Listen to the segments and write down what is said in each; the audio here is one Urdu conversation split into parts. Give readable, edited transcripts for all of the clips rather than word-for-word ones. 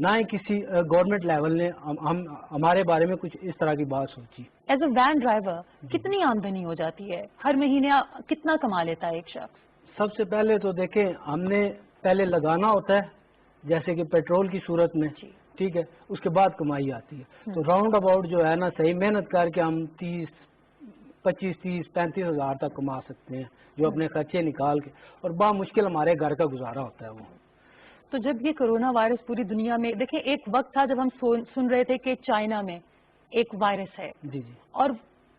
نہ ہی کسی گورنمنٹ لیول نے ہمارے بارے میں کچھ اس طرح کی بات سوچی. ایز اے وین ڈرائیور کتنی آمدنی ہو جاتی ہے ہر مہینے؟ کتنا کما لیتا ہے ایک شخص؟ سب سے پہلے تو دیکھیں ہم نے پہلے لگانا ہوتا ہے جیسے کہ پیٹرول کی صورت میں, ٹھیک ہے, اس کے بعد کمائی آتی ہے. تو راؤنڈ اباؤٹ جو ہے نا صحیح محنت کر کے ہم 25-30-35 ہزار تک کما سکتے ہیں جو اپنے خرچے نکال کے, اور با مشکل ہمارے گھر کا گزارا ہوتا ہے وہ. تو جب یہ کرونا وائرس پوری دنیا میں, دیکھیں ایک وقت تھا جب ہم سن رہے تھے کہ چائنا میں ایک وائرس ہے, جی جی, اور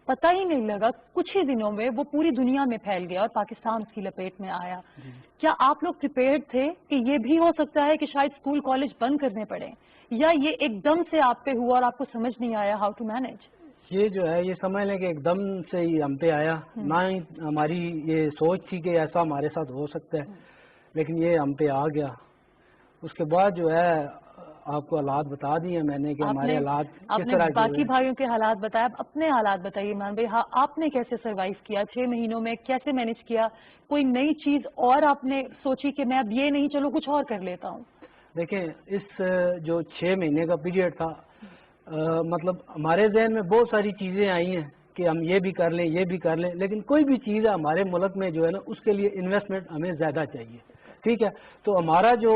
پتہ ہی نہیں لگا, کچھ ہی دنوں میں وہ پوری دنیا میں پھیل گیا اور پاکستان اس کی لپیٹ میں آیا. کیا آپ لوگ پریپیئرڈ تھے کہ یہ بھی ہو سکتا ہے کہ شاید اسکول کالج بند کرنے پڑے, یا یہ ایک دم سے آپ پہ ہوا اور آپ کو سمجھ نہیں آیا ہاؤ ٹو مینج؟ یہ جو ہے یہ سمجھ لیں کہ ایک دم سے ہی ہم پہ آیا, نہ ہی ہماری یہ سوچ تھی کہ ایسا ہمارے ساتھ ہو سکتا ہے, لیکن یہ ہم پہ آ گیا. اس کے بعد جو ہے آپ کو حالات بتا دیے میں نے کہ ہمارے حالات کس طرح کے باقی بھائیوں کے حالات بتایا, اب اپنے حالات بتائیے عمران بھائی. ہاں, آپ نے کیسے سروائیو کیا 6 مہینوں میں, کیسے مینج کیا؟ کوئی نئی چیز اور آپ نے سوچی کہ میں اب یہ نہیں, چلو کچھ اور کر لیتا ہوں؟ دیکھیں اس جو 6 مہینے کا پیریڈ تھا, مطلب ہمارے ذہن میں بہت ساری چیزیں آئی ہیں کہ ہم یہ بھی کر لیں یہ بھی کر لیں, لیکن کوئی بھی چیز ہے ہمارے ملک میں جو ہے نا اس کے لیے انویسٹمنٹ ہمیں زیادہ چاہیے, ٹھیک ہے. تو ہمارا جو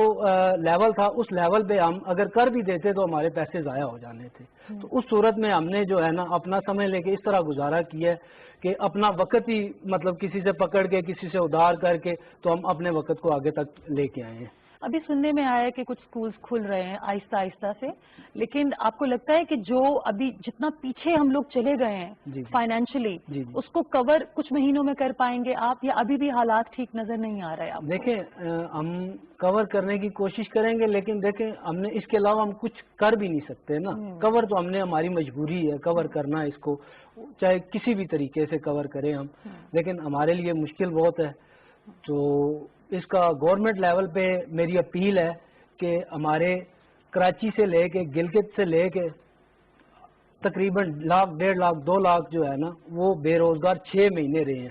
لیول تھا اس لیول پہ ہم اگر کر بھی دیتے تو ہمارے پیسے ضائع ہو جانے تھے. تو اس صورت میں ہم نے جو ہے نا اپنا سمجھ لے کے اس طرح گزارا کیا ہے کہ اپنا وقت ہی مطلب کسی سے پکڑ کے کسی سے ادھار کر کے تو ہم اپنے وقت کو آگے تک لے کے آئے ہیں. ابھی سننے میں آیا ہے کہ کچھ سکولز کھل رہے ہیں آہستہ آہستہ سے, لیکن آپ کو لگتا ہے کہ جو ابھی جتنا پیچھے ہم لوگ چلے گئے ہیں فائنینشلی, اس کو کور کچھ مہینوں میں کر پائیں گے آپ, یا ابھی بھی حالات ٹھیک نظر نہیں آ رہے آپ کو؟ دیکھیں ہم کور کرنے کی کوشش کریں گے, لیکن دیکھیں ہم نے اس کے علاوہ ہم کچھ کر بھی نہیں سکتے نا. کور تو ہم نے ہماری مجبوری ہے کور کرنا, اس کو چاہے کسی بھی طریقے سے کور کریں ہم, لیکن ہمارے لیے مشکل بہت ہے. تو اس کا گورنمنٹ لیول پہ میری اپیل ہے کہ ہمارے کراچی سے لے کے گلگت سے لے کے تقریباً 1 لاکھ 1.5 لاکھ 2 لاکھ جو ہے نا وہ بے روزگار 6 مہینے رہے ہیں.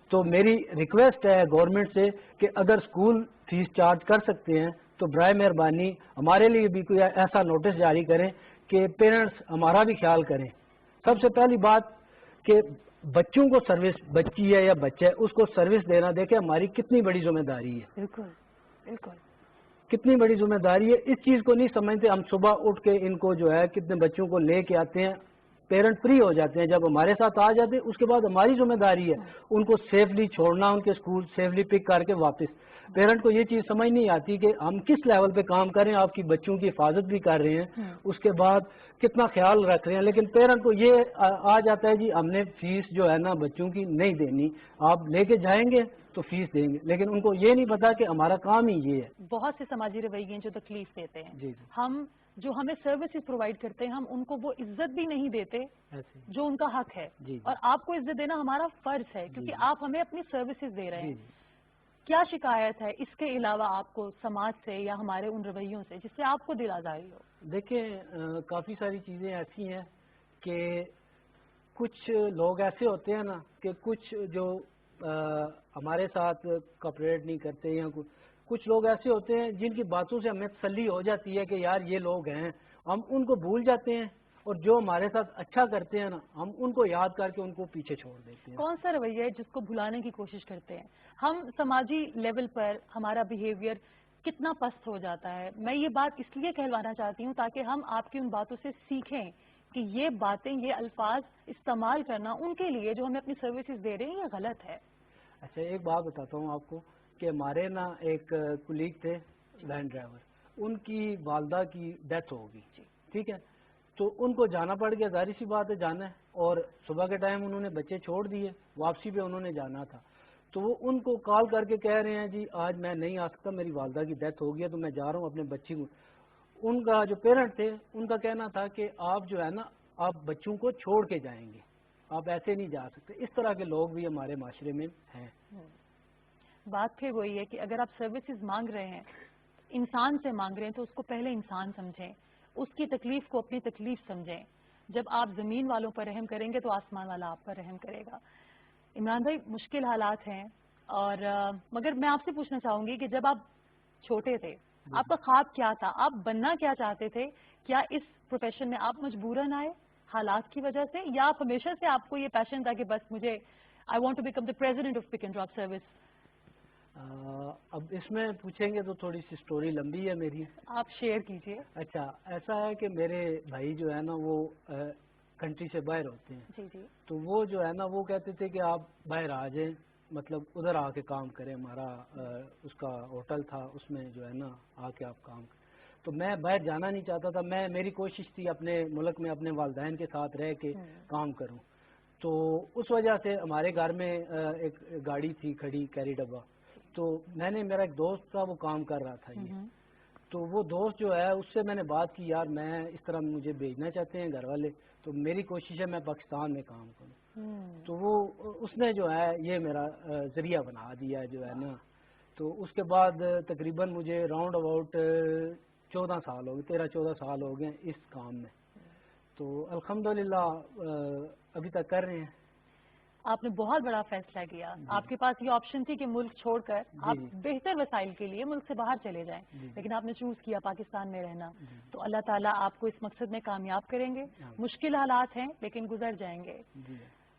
تو میری ریکویسٹ ہے گورنمنٹ سے کہ اگر اسکول فیس چارج کر سکتے ہیں تو برائے مہربانی ہمارے لیے بھی کوئی ایسا نوٹس جاری کریں کہ پیرنٹس ہمارا بھی خیال کریں. سب سے پہلی بات کہ بچوں کو سروس, بچی ہے یا بچہ ہے اس کو سروس دینا, دیکھیں ہماری کتنی بڑی ذمہ داری ہے. بالکل بالکل, کتنی بڑی ذمہ داری ہے. اس چیز کو نہیں سمجھتے. ہم صبح اٹھ کے ان کو جو ہے کتنے بچوں کو لے کے آتے ہیں, پیرنٹ فری ہو جاتے ہیں, جب ہمارے ساتھ آ جاتے ہیں اس کے بعد ہماری ذمہ داری ہے ان کو سیفلی چھوڑنا, ان کے اسکول سیفلی پک کر کے واپس. پیرنٹ کو یہ چیز سمجھ نہیں آتی کہ ہم کس لیول پہ کام کریں, آپ کی بچوں کی حفاظت بھی کر رہے ہیں, اس کے بعد کتنا خیال رکھ رہے ہیں, لیکن پیرنٹ کو یہ آ جاتا ہے جی ہم نے فیس جو ہے نا بچوں کی نہیں دینی, آپ لے کے جائیں گے تو فیس دیں گے, لیکن ان کو یہ نہیں پتا کہ ہمارا کام ہی یہ ہے. بہت سے سماجی رویے ہیں جو تکلیف دیتے ہیں. جی ہم جو ہمیں سروسز پرووائڈ کرتے ہیں ہم ان کو وہ عزت بھی نہیں دیتے جو ان کا حق ہے, اور آپ کو عزت دینا ہمارا فرض ہے کیونکہ آپ ہمیں اپنی سروسز دے رہے ہیں. کیا شکایت ہے اس کے علاوہ آپ کو سماج سے یا ہمارے ان رویوں سے جس سے آپ کو دل آزاری ہو؟ دیکھیں کافی ساری چیزیں ایسی ہیں کہ کچھ لوگ ایسے ہوتے ہیں نا کہ کچھ جو ہمارے ساتھ کوپریٹ نہیں کرتے, یا کچھ لوگ ایسے ہوتے ہیں جن کی باتوں سے ہمیں تسلی ہو جاتی ہے کہ یار یہ لوگ ہیں, ہم ان کو بھول جاتے ہیں, اور جو ہمارے ساتھ اچھا کرتے ہیں نا ہم ان کو یاد کر کے ان کو پیچھے چھوڑ دیتے ہیں. کون سا رویہ ہے جس کو بھلانے کی کوشش کرتے ہیں ہم؟ سماجی لیول پر ہمارا بیہیویئر کتنا پست ہو جاتا ہے. میں یہ بات اس لیے کہلوانا چاہتی ہوں تاکہ ہم آپ کی ان باتوں سے سیکھیں کہ یہ باتیں, یہ الفاظ استعمال کرنا ان کے لیے جو ہمیں اپنی سروسز دے رہے ہیں یہ غلط ہے. اچھا ایک بات بتاتا ہوں آپ کو کہ ہمارے نا ایک کولیگ تھے وین ڈرائیور, ان کی والدہ کی ڈیتھ ہو گئی, ٹھیک ہے, تو ان کو جانا پڑ گیا, ظاہر سی بات ہے جانا ہے, اور صبح کے ٹائم انہوں نے بچے چھوڑ دیے, واپسی پہ انہوں نے جانا تھا, تو وہ ان کو کال کر کے کہہ رہے ہیں جی آج میں نہیں آ سکتا, میری والدہ کی ڈیتھ ہو گئی ہے تو میں جا رہا ہوں اپنے بچی کو. ان کا جو پیرنٹ تھے ان کا کہنا تھا کہ آپ جو ہے نا آپ بچوں کو چھوڑ کے جائیں گے, آپ ایسے نہیں جا سکتے. اس طرح کے لوگ بھی ہمارے معاشرے میں ہیں. بات پھر وہی ہے کہ اگر آپ سروسز مانگ رہے ہیں, انسان سے مانگ رہے ہیں, تو اس کو پہلے انسان سمجھیں, اس کی تکلیف کو اپنی تکلیف سمجھیں. جب آپ زمین والوں پر رحم کریں گے تو آسمان والا آپ پر رحم کرے گا. عمران بھائی مشکل حالات ہیں, اور مگر میں آپ سے پوچھنا چاہوں گی کہ جب آپ چھوٹے تھے آپ کا خواب کیا تھا؟ آپ بننا کیا چاہتے تھے؟ کیا اس پروفیشن میں آپ مجبوراً آئے حالات کی وجہ سے، یا آپ ہمیشہ سے آپ کو یہ پیشن تھا کہ بس مجھے I want to become the president of pick and drop service? اب اس میں پوچھیں گے تو تھوڑی سی سٹوری لمبی ہے میری. آپ شیئر کیجئے. اچھا، ایسا ہے کہ میرے بھائی جو ہے نا وہ کنٹری سے باہر ہوتے ہیں. جی جی. تو وہ جو ہے نا وہ کہتے تھے کہ آپ باہر آ جائیں، مطلب ادھر آ کے کام کریں. ہمارا اس کا ہوٹل تھا، اس میں جو ہے نا آ کے آپ کام کریں. تو میں باہر جانا نہیں چاہتا تھا. میری کوشش تھی اپنے ملک میں اپنے والدین کے ساتھ رہ کے کام کروں. تو اس وجہ سے ہمارے گھر میں ایک گاڑی تھی کھڑی، کیری ڈبہ. تو میں نے، میرا ایک دوست تھا وہ کام کر رہا تھا یہ. تو وہ دوست جو ہے اس سے میں نے بات کی، یار میں اس طرح مجھے بھیجنا چاہتے ہیں گھر والے، تو میری کوشش ہے میں پاکستان میں کام کروں. تو وہ اس نے جو ہے یہ میرا ذریعہ بنا دیا جو ہے نا. تو اس کے بعد تقریباً مجھے راؤنڈ اباؤٹ 14 سال ہو گئے، 13-14 سال ہو گئے اس کام میں. تو الحمدللہ ابھی تک کر رہے ہیں. آپ نے بہت بڑا فیصلہ کیا. آپ کے پاس یہ آپشن تھی کہ ملک چھوڑ کر آپ بہتر وسائل کے لیے ملک سے باہر چلے جائیں، لیکن آپ نے چوز کیا پاکستان میں رہنا. تو اللہ تعالیٰ آپ کو اس مقصد میں کامیاب کریں گے. مشکل حالات ہیں لیکن گزر جائیں گے.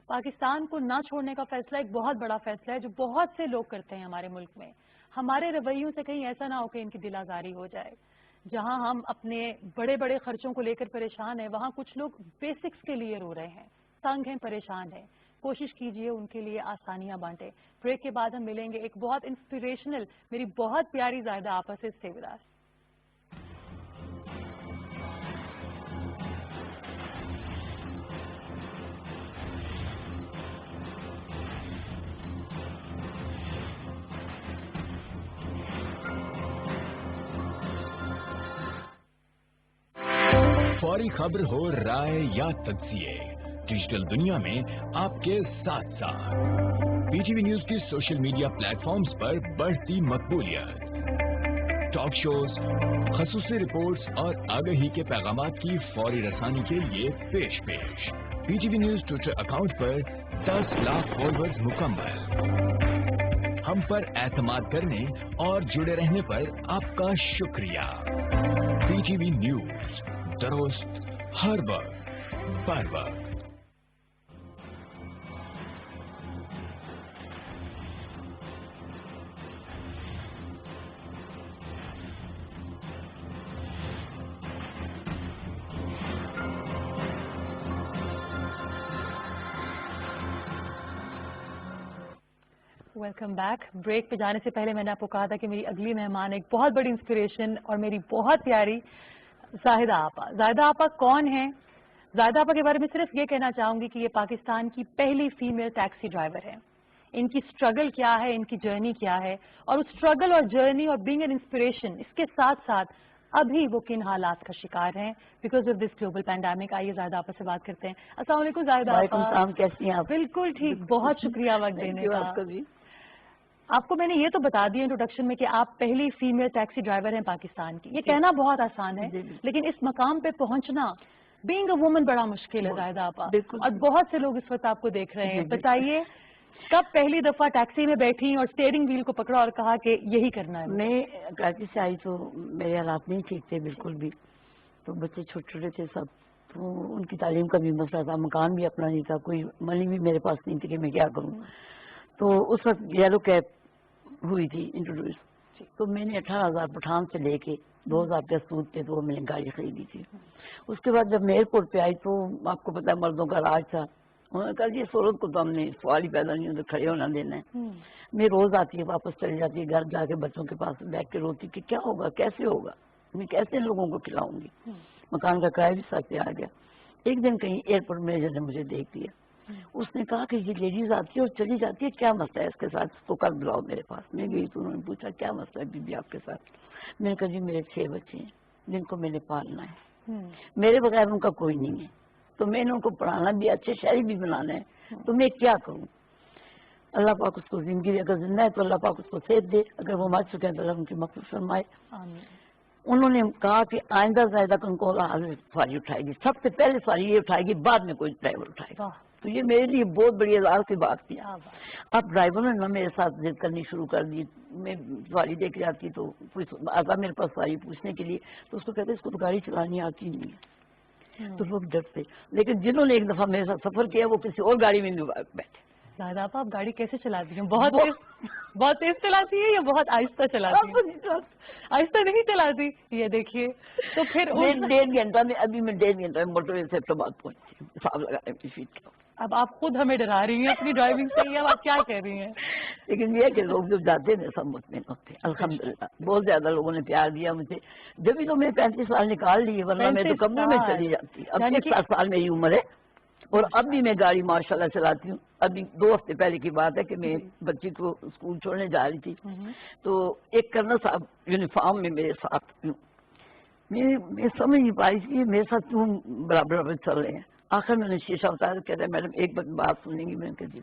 پاکستان کو نہ چھوڑنے کا فیصلہ ایک بہت بڑا فیصلہ ہے جو بہت سے لوگ کرتے ہیں ہمارے ملک میں. ہمارے رویوں سے کہیں ایسا نہ ہو کہ ان کی دل آزاری ہو جائے. جہاں ہم اپنے بڑے بڑے خرچوں کو لے کر پریشان ہیں، وہاں کچھ لوگ بیسکس کے لیے رو رہے ہیں، تنگ ہیں، پریشان ہیں. کوشش کیجئے ان کے لیے آسانیاں بانٹیں. بریک کے بعد ہم ملیں گے ایک بہت انسپریشنل، میری بہت پیاری زاہدہ آپا سے. Stay with us. فوری خبر ہو، رائے یا تجزیے، ڈیجیٹل دنیا میں آپ کے ساتھ ساتھ پی ٹی وی نیوز کی سوشل میڈیا پلیٹ فارمز پر بڑھتی مقبولیت. ٹاک شوز، خصوصی رپورٹس اور آگہی کے پیغامات کی فوری رسانی کے لیے پیش. P T V news Twitter account پر 10 لاکھ فالوورز مکمل. ہم پر اعتماد کرنے اور جڑے رہنے پر آپ کا شکریہ. پی ٹی وی نیوز، درست ہر وقت بر وقت. Welcome back. بریک پہ جانے سے پہلے میں نے آپ کو کہا تھا کہ میری اگلی مہمان ایک بہت بڑی انسپریشن اور میری بہت پیاری زاہدہ آپا. زاہدہ آپا کون ہیں؟ زاہدہ آپا کے بارے میں صرف یہ کہنا چاہوں گی کہ یہ پاکستان کی پہلی فیمیل ٹیکسی ڈرائیور ہے. ان کی سٹرگل کیا ہے، ان کی جرنی کیا ہے، اور اس سٹرگل اور جرنی اور بینگ این انسپریشن، اس کے ساتھ ساتھ ابھی وہ کن حالات کا شکار ہیں because of this global pandemic. آئیے زاہدہ آپا سے بات کرتے ہیں. السلام علیکم زاہدہ آپا. وعلیکم السلام. کیسی ہیں آپ؟ بالکل ٹھیک. بہت شکریہ وقت دینے کا. بھی آپ کو میں نے یہ تو بتا دیا انٹروڈکشن میں کہ آپ پہلی فیمیل ٹیکسی ڈرائیور ہیں پاکستان کی. یہ کہنا بہت آسان ہے لیکن اس مقام پہ پہنچنا بینگ اے وومن بڑا مشکل ہے زاہدہ آپا. اور بہت سے لوگ اس وقت آپ کو دیکھ رہے ہیں. بتائیے کب پہلی دفعہ ٹیکسی میں بیٹھی اور اسٹیئرنگ ویل کو پکڑا اور کہا کہ یہی کرنا ہے؟ میں کراچی سے آئی تو میرے حالات نہیں ٹھیک تھے بالکل بھی. تو بچے چھوٹے چھوٹے تھے سب، تو ان کی تعلیم کا بھی مسئلہ تھا، مکان بھی اپنا نہیں تھا، کوئی منی بھی میرے پاس نہیں تھی کہ میں کیا کروں. تو اس وقت یلو کیب ہوئی تھی انٹروڈیوس. تو میں نے 18,000 پٹھان سے لے کے 2,000 روپیہ سود پہ تو میں نے گاڑی خریدی تھی. اس کے بعد جب میں ایئرپورٹ پہ آئی تو آپ کو پتا ہے مردوں کا راج تھا. انہوں نے کہا جی اس عورت کو تو ہم نے سوال ہی پیدا نہیں ہوتا، کھڑے ہونا دینا ہے. میں روز آتی ہے واپس چلی جاتی ہے، گھر جا کے بچوں کے پاس بیٹھ کے روتی کہ کیا ہوگا، کیسے ہوگا، میں کیسے لوگوں کو کھلاؤں گی. مکان کا کرایہ بھی ساتھ پہ آ گیا. ایک دن کہیں ایئرپورٹ مینیجر نے مجھے دیکھ لیا. اس نے کہا کہ یہ لیڈیز آتی ہے اور چلی جاتی ہے، کیا مسئلہ ہے اس کے ساتھ، تو کل بلاؤ میرے پاس. میں گئی تو انہوں نے پوچھا کیا مسئلہ ہے بی بی آپ کے ساتھ. میں نے کہا جی میرے 6 بچے ہیں جن کو میں نے پالنا ہے، میرے بغیر ان کا کوئی نہیں ہے، تو میں نے ان کو پڑھانا بھی، اچھے شہری بھی بنانا ہے، تو میں کیا کروں. اللہ پاک اس کو زندگی دے، اگر زندہ ہے تو اللہ پاک اس کو صحت دے، اگر وہ مر چکے ہیں تو اللہ ان کی مغفرت فرمائے. انہوں نے کہا کہ آئندہ زائدہ ان کو سواری اٹھائے گی، سب سے پہلے سواری یہ اٹھائے گی، بعد میں کوئی ڈرائیور اٹھائے گا. تو یہ میرے لیے بہت بڑی اعزاز کی بات تھی. اب ڈرائیور نے نا میرے ساتھ ضد کرنی شروع کر دی. میں سواری دے کے آتی تو آتا میرے پاس سواری پوچھنے کے لیے, تو اس کو کہتے اس کو تو گاڑی چلانی آتی نہیں ہے, تو لوگ ڈرتے. لیکن جنہوں نے ایک دفعہ میرے ساتھ سفر کیا وہ کسی اور گاڑی میں بھی بیٹھے. زاہدہ آپ گاڑی کیسے چلاتی ہیں؟ بہت تیز چلاتی ہے یا بہت آہستہ چلاتی ہے؟ آہستہ نہیں چلاتی. یہ دیکھیے تو پھر 1.5 گھنٹہ میں, ابھی میں 1.5 گھنٹہ میں موٹر وے سے احترآباد پہنچی ہوں حساب لگانے کی فیٹ کا. اب آپ خود ہمیں ڈرا رہی ہیں اپنی ڈرائیونگ سے, یا آپ کیا کہہ رہی ہیں؟ لیکن یہ ہے کہ لوگ جب جاتے ہیں سب مطمئن ہوتے ہیں الحمدللہ. بہت زیادہ لوگوں نے پیار دیا مجھے. جبھی تو میں 35 سال نکال لیے, ورنہ میں تو کمرے میں چلی جاتی. اب 61 سال میری عمر ہے اور اب بھی میں گاڑی ماشاءاللہ چلاتی ہوں. ابھی 2 ہفتے پہلے کی بات ہے کہ میں بچی کو اسکول چھوڑنے جا رہی تھی, تو ایک کرنل صاحب یونیفارم میں میرے ساتھ ہوں. میں سمجھ نہیں پائی کہ میرے ساتھ کیوں برابر چل رہے ہیں. آخر میں نے شیشہ اتارا, کہتے ہیں میڈم ایک بات سنیں گی. میں نے کہا جی.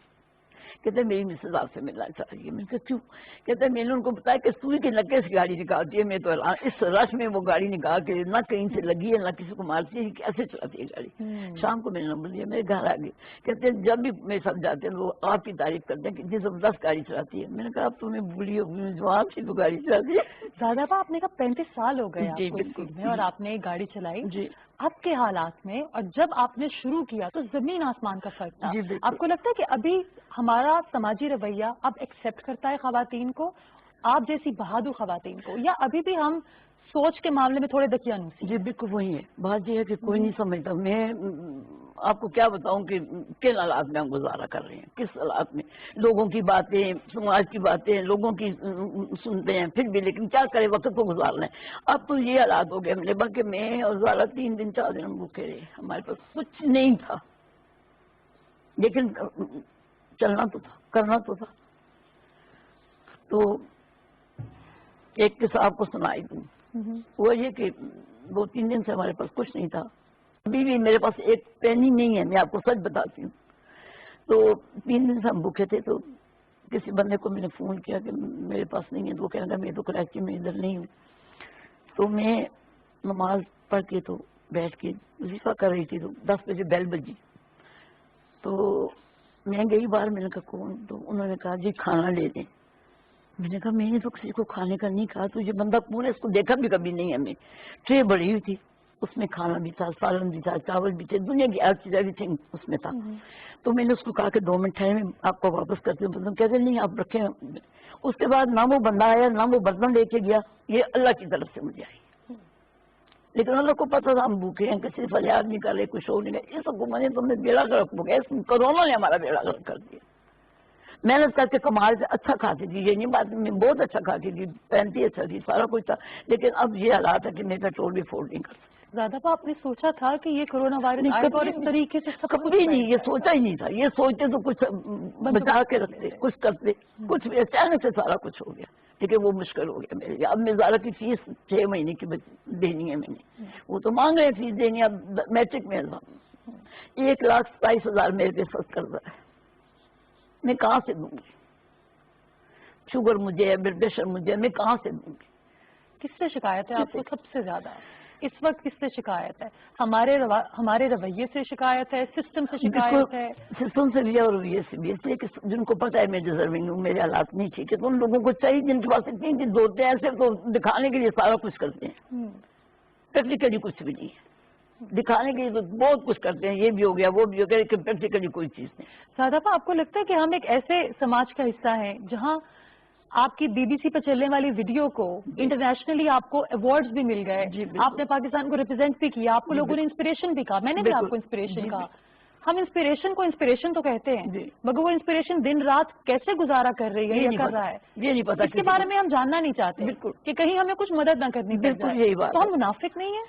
کہتے ہیں میری مسز آپ سے ملنا چاہیے. میں نے کہا کیوں؟ کہتے ہیں میں نے ان کو بتایا کہ سوئی کے نکے سے گاڑی نکالتی ہے. میں تو اس رش میں وہ گاڑی نکال کے نہ کہیں سے لگی ہے نہ کسی کو مارتی ہے, کیسے چلاتی ہے گاڑی. شام کو میں نے نمبر لیا, میرے گھر آ گئی. کہتے ہیں جب بھی میرے ساتھ جاتے ہیں وہ آپ کی تعریف کرتے ہیں کہ جی زبردست گاڑی چلاتی ہے. میں نے کہا اب تمہیں بولی ہوگی جوان تھی تو گاڑی چلاتی ہے. زیادہ آپ نے کہا 35 سال ہو گئے جی آپ کو اس بالکل فیلڈ میں اور آپ نے گاڑی چلائی. جی اب کے حالات میں اور جب آپ نے شروع کیا تو زمین آسمان کا فرق تھا. جی بالکل. آپ کو لگتا ہے کہ ابھی ہمارا سماجی رویہ اب ایکسیپٹ کرتا ہے خواتین کو, آپ جیسی بہادر خواتین کو, یا ابھی بھی ہم سوچ کے معاملے میں تھوڑے دقیانوسی؟ جی بالکل وہی ہے بات. یہ ہے کہ کوئی نہیں سمجھتا. میں آپ کو کیا بتاؤں کہ کن حالات میں ہم گزارا کر رہے ہیں, کس حالات میں. لوگوں کی باتیں, سماج کی باتیں لوگوں کی سنتے ہیں پھر بھی, لیکن کیا کرے وقت کو گزار لیں. اب تو یہ حالات ہو گئے ہم نے, بلکہ میں اور زارا 3 دن 4 دن بھوکے رہے. ہمارے پاس کچھ نہیں تھا, لیکن چلنا تو تھا, کرنا تو تھا. تو ایک قصہ آپ کو سنائی دوں. وہ یہ کہ 2-3 دن سے ہمارے پاس کچھ نہیں تھا. ابھی بھی میرے پاس ایک پینی نہیں ہے, میں آپ کو سچ بتاتی ہوں. تو 3 دن سے ہم بھوکے تھے. تو کسی بندے کو میں نے فون کیا کہ میرے پاس نہیں ہے. تو وہ کہنے لگا میں تو کراچی میں ادھر نہیں ہوں. تو میں نماز پڑھ کے تو بیٹھ کے وظیفہ کر رہی تھی. تو 10 بجے بیل بجی. تو میں گئی باہر, میں نے کہا کون؟ تو انہوں نے کہا جی کھانا لے دیں. میں نے کہا میں نے تو کسی کو کھانے کا نہیں کہا. تو یہ بندہ کون ہے, اس کو دیکھا بھی کبھی نہیں ہمیں. ٹرے بڑی ہوئی تھی, اس میں کھانا بھی تھا, سالن بھی تھا, چاول بھی تھے, دنیا کی ہر چیز ایوری تھنگ اس میں تھا. تو میں نے اس کو کہا کہ 2 منٹ ٹھہرے میں آپ کو واپس کرتی ہوں. کہتے نہیں آپ رکھیں. اس کے بعد نہ وہ بندہ آیا نہ وہ برتن لے کے گیا. یہ اللہ کی طرف سے مجھے آئی. لیکن اللہ کو پتا تھا ہم بھوکے ہیں, کسی فریاد نہیں کر رہے, کچھ ہو نہیں رہے. اس حکومت نے تم نے بیڑا غرق ہو گیا, کرونا نے ہمارا بیڑا غرق کر دیا. محنت کر کے کمال سے اچھا کھاتی تھی, یہ نہیں بات, میں بہت اچھا کھاتی تھی, پہنتی اچھا تھی, سارا کچھ تھا. لیکن اب یہ حالات ہے کہ میں پیٹرول بھی افورڈ نہیں کر سکتی. زیادہ آپ نے سوچا تھا کہ یہ کورونا وائرس آئے گا اور اس طریقے سے سب کبھی نہیں, یہ سوچا ہی نہیں تھا. یہ سوچتے تو کچھ بچا کے رکھتے, کچھ کرتے, کچھ بھی اچانک سے سارا کچھ ہو گیا. لیکن وہ مشکل ہو گیا میرے لیے. اب میں زارا کی فیس 6 مہینے کی دینی ہے میں نے. وہ تو مانگ رہے فیس دینی, اب میٹرک میں 1,27,000 میرے پہ سخت کر رہا ہے. میں کہاں سے دوں گی؟ شوگر مجھے ہے, بلڈ پریشر مجھے ہے, میں کہاں سے دوں گی؟ کس سے شکایت ہے آپ کو سب سے زیادہ اس وقت؟ کس سے شکایت ہے؟ ہمارے رویے سے شکایت ہے, سسٹم سے شکایت ہے؟ سسٹم سے بھی اور رویے سے بھی. اس لیے کہ جن کو پتا ہے میں ڈیزرونگ ہوں, میرے حالات نہیں ٹھیک ہے, تو ان لوگوں کو چاہیے جن کے پاس اتنی چیز ہوتے ہیں ایسے تو دکھانے کے لیے سارا کچھ کرتے ہیں. پریکٹیکلی کچھ بھی نہیں ہے. دکھانے کے لیے تو بہت کچھ کرتے ہیں, یہ بھی ہو گیا وہ بھی ہو گیا, لیکن پریکٹیکلی کوئی چیز نہیں. زیادہ آپ کو لگتا ہے کہ ہم ایک ایسے سماج کا حصہ ہیں جہاں آپ کی بی بی سی پہ چلنے والی ویڈیو کو انٹرنیشنلی آپ کو ایوارڈز بھی مل گئے, آپ نے پاکستان کو ریپرزینٹ بھی کیا, آپ کو لوگوں نے انسپریشن بھی کہا, میں نے بھی آپ کو انسپریشن کہا. ہم انسپریشن کو انسپریشن تو کہتے ہیں, مگر وہ انسپریشن دن رات کیسے گزارا کر رہی ہے یا کر رہا ہے یہ نہیں پتا. اس کے بارے میں ہم جاننا نہیں چاہتے کہ کہیں ہمیں کچھ مدد نہ کرنی پڑ جائے. یہی بات تو ہم منافق نہیں ہیں